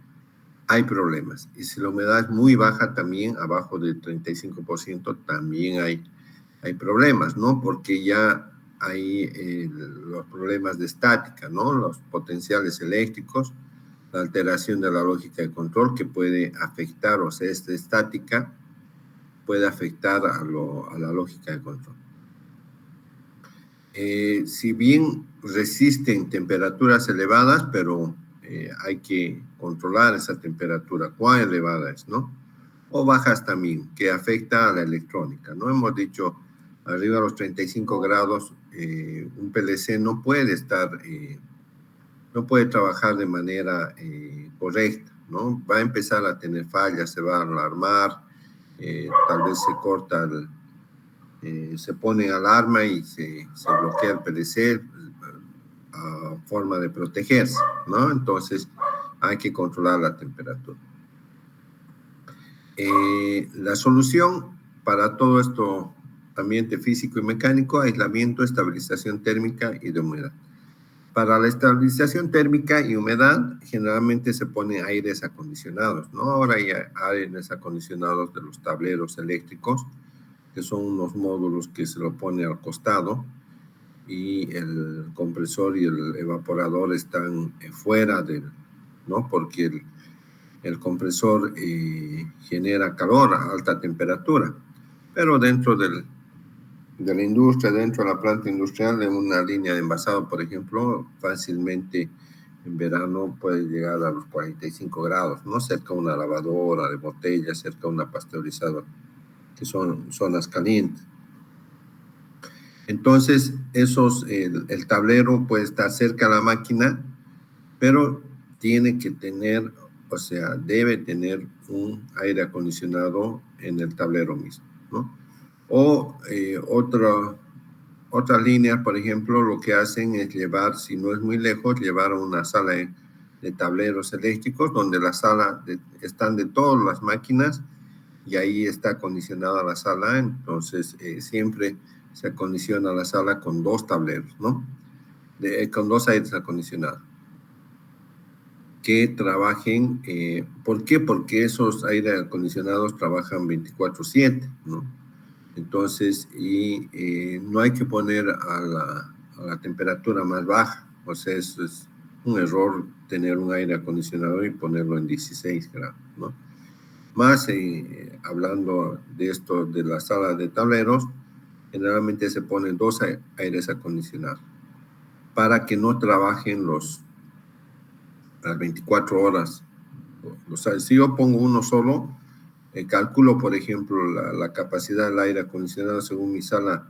hay problemas. Y si la humedad es muy baja también, abajo del 35%, también hay problemas, ¿no? Porque ya hay los problemas de estática, ¿no? Los potenciales eléctricos, la alteración de la lógica de control que puede afectar, o sea, esta estática puede afectar a la lógica de control. Si bien resisten temperaturas elevadas, pero hay que controlar esa temperatura, cuán elevada es, ¿no? O bajas también, que afecta a la electrónica, ¿no? Hemos dicho, arriba de los 35 grados, un PLC no puede no puede trabajar de manera correcta, ¿no? Va a empezar a tener fallas, se va a alarmar, tal vez se corta se pone alarma y se bloquea el PLC a forma de protegerse, ¿no? Entonces hay que controlar la temperatura. La solución para todo esto, ambiente físico y mecánico, aislamiento, estabilización térmica y de humedad. Para la estabilización térmica y humedad, generalmente se ponen aires acondicionados, ¿no? Ahora hay aires acondicionados de los tableros eléctricos, que son unos módulos que se lo pone al costado y el compresor y el evaporador están fuera ¿no? Porque el compresor genera calor a alta temperatura, pero dentro de la industria, dentro de la planta industrial, en una línea de envasado, por ejemplo, fácilmente en verano puede llegar a los 45 grados, ¿no? Cerca de una lavadora de botellas, cerca de una pasteurizadora, que son zonas calientes. Entonces, el tablero puede estar cerca de la máquina, pero tiene que tener, o sea, debe tener un aire acondicionado en el tablero mismo, ¿no? O otras líneas, por ejemplo, lo que hacen es llevar, si no es muy lejos, llevar a una sala de tableros eléctricos, donde la sala están de todas las máquinas y ahí está acondicionada la sala, entonces siempre se acondiciona la sala con 2 tableros, ¿no? Con 2 aires acondicionados que trabajen. ¿Por qué? Porque esos aires acondicionados trabajan 24/7, ¿no? Entonces, no hay que poner a la temperatura más baja, o sea, eso es un error tener un aire acondicionado y ponerlo en 16 grados, ¿no? Más hablando de esto de la sala de tableros, generalmente se ponen 2 aires acondicionados para que no trabajen las 24 horas. O sea, si yo pongo uno solo, calculo, por ejemplo, la capacidad del aire acondicionado según mi sala,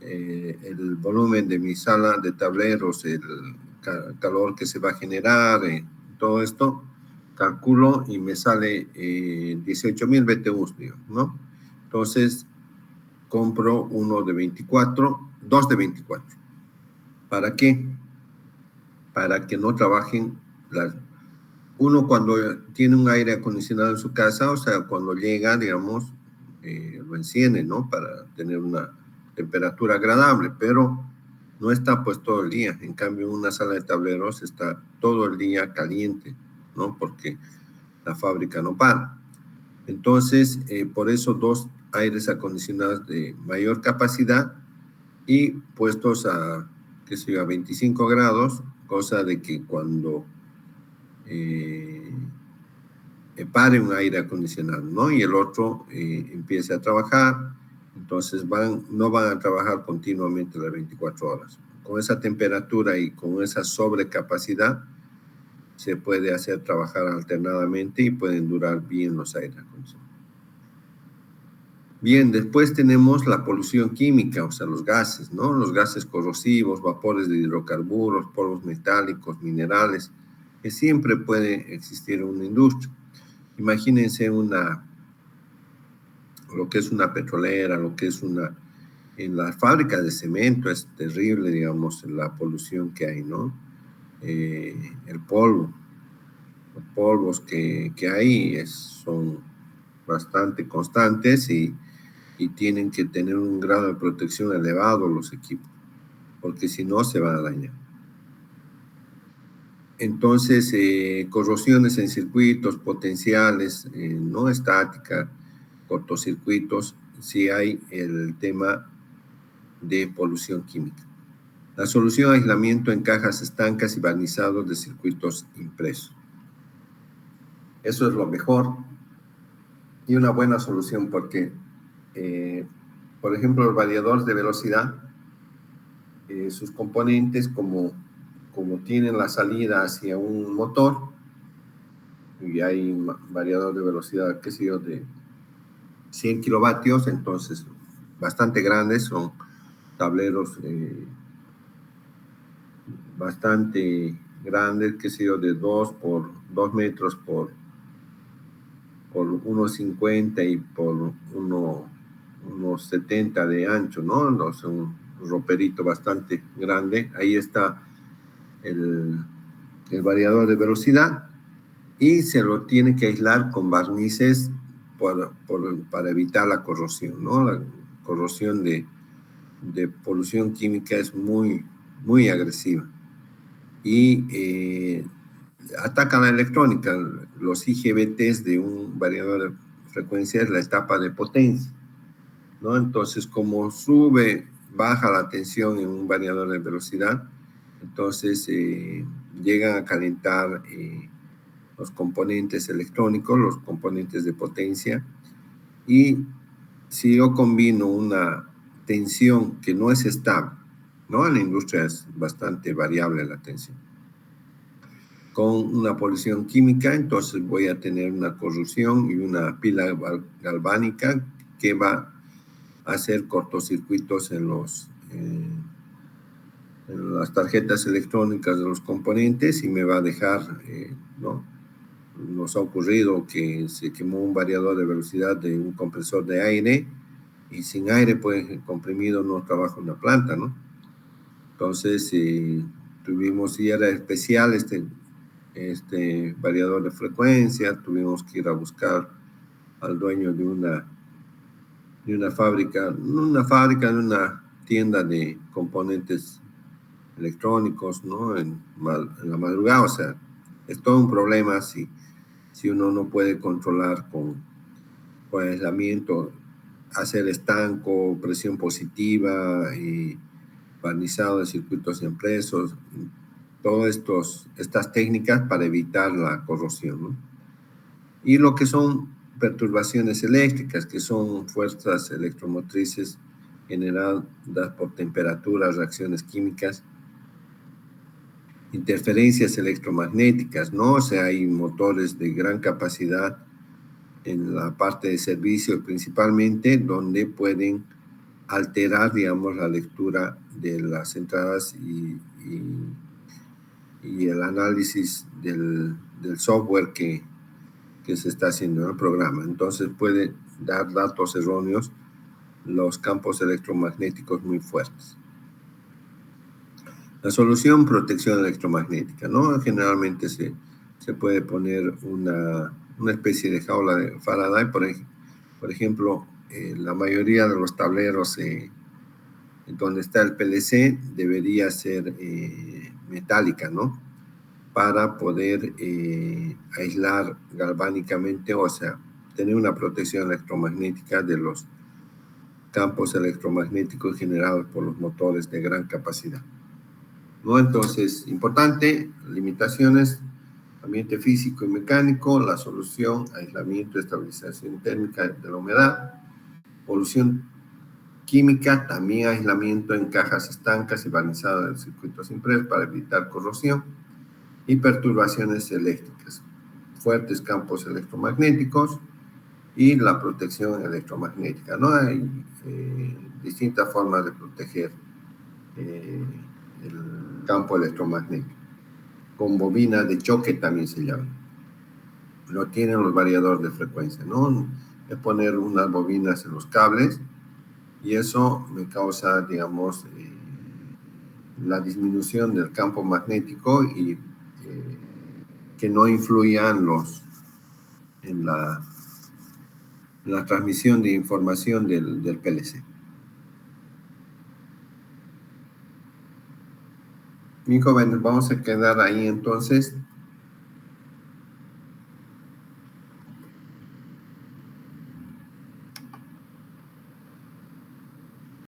el volumen de mi sala de tableros, el calor que se va a generar, todo esto, calculo y me sale 18,000 BTUs, ¿no? Entonces, compro uno de 24, 2 de 24. ¿Para qué? Para que no trabajen uno cuando tiene un aire acondicionado en su casa, o sea, cuando llega, digamos, lo enciende, ¿no? Para tener una temperatura agradable, pero no está pues todo el día. En cambio, una sala de tableros está todo el día caliente, ¿no? Porque la fábrica no para. Entonces, por eso 2 aires acondicionados de mayor capacidad y puestos a, qué sé yo, a 25 grados, cosa de que cuando pare un aire acondicionado, ¿no? Y el otro empiece a trabajar, entonces no van a trabajar continuamente las 24 horas. Con esa temperatura y con esa sobrecapacidad se puede hacer trabajar alternadamente y pueden durar bien los aires acondicionados. Bien, después tenemos la polución química, o sea, los gases, ¿no? Los gases corrosivos, vapores de hidrocarburos, polvos metálicos, minerales, que siempre puede existir en una industria. Imagínense lo que es una petrolera, lo que es en la fábrica de cemento es terrible, digamos, la polución que hay, ¿no? El polvo, los polvos que hay son bastante constantes y tienen que tener un grado de protección elevado los equipos, porque si no se van a dañar. Entonces, corrosiones en circuitos potenciales, no estática, cortocircuitos, sí hay el tema de polución química. La solución: aislamiento en cajas estancas y barnizados de circuitos impresos. Eso es lo mejor y una buena solución porque, por ejemplo, los variadores de velocidad, sus componentes, como tienen la salida hacia un motor, y hay variador de velocidad, qué sé yo, de 100 kilovatios, entonces bastante grandes, son tableros bastante grandes, qué sé yo, de 2 metros por 1,50 y por 1,70 de ancho, ¿no? Entonces, un roperito bastante grande. Ahí está el variador de velocidad y se lo tiene que aislar con barnices para evitar la corrosión, ¿no? La corrosión de polución química es muy, muy agresiva y ataca la electrónica. Los IGBTs de un variador de frecuencia es la etapa de potencia, ¿no? Entonces, como baja la tensión en un variador de velocidad, entonces llegan a calentar los componentes electrónicos, los componentes de potencia, y si yo combino una tensión que no es estable, ¿no? En la industria es bastante variable la tensión, con una polución química, entonces voy a tener una corrosión y una pila galvánica que va a hacer cortocircuitos en las tarjetas electrónicas de los componentes y me va a dejar, ¿no? Nos ha ocurrido que se quemó un variador de velocidad de un compresor de aire y sin aire, pues el comprimido no trabaja en la planta, ¿no? Entonces tuvimos, y era especial este variador de frecuencia, tuvimos que ir a buscar al dueño de una fábrica, de una tienda de componentes electrónicos, ¿no? En la madrugada, o sea, es todo un problema si uno no puede controlar con aislamiento, hacer estanco, presión positiva y barnizado de circuitos impresos, todas estas técnicas para evitar la corrosión, ¿no? Y lo que son perturbaciones eléctricas, que son fuerzas electromotrices generadas por temperaturas, reacciones químicas, interferencias electromagnéticas, ¿no? O sea, hay motores de gran capacidad en la parte de servicio principalmente, donde pueden alterar, digamos, la lectura de las entradas y el análisis del software que se está haciendo en el programa. Entonces puede dar datos erróneos los campos electromagnéticos muy fuertes. La solución: protección electromagnética, ¿no? Generalmente se puede poner una especie de jaula de Faraday, por ejemplo, la mayoría de los tableros donde está el PLC debería ser metálica, ¿no? Para poder aislar galvánicamente, o sea, tener una protección electromagnética de los campos electromagnéticos generados por los motores de gran capacidad, ¿no? Entonces, importante, limitaciones: ambiente físico y mecánico, la solución: aislamiento, estabilización térmica de la humedad, polución química, también aislamiento en cajas estancas y barnizado de circuitos impresos para evitar corrosión, y perturbaciones eléctricas, fuertes campos electromagnéticos y la protección electromagnética, ¿no? Hay distintas formas de proteger el campo electromagnético. Con bobina de choque también se llama. Lo tienen los variadores de frecuencia, ¿no? Es poner unas bobinas en los cables y eso me causa, digamos, la disminución del campo magnético y que no influyan en la transmisión de información del PLC. Bien, jóvenes, vamos a quedar ahí entonces.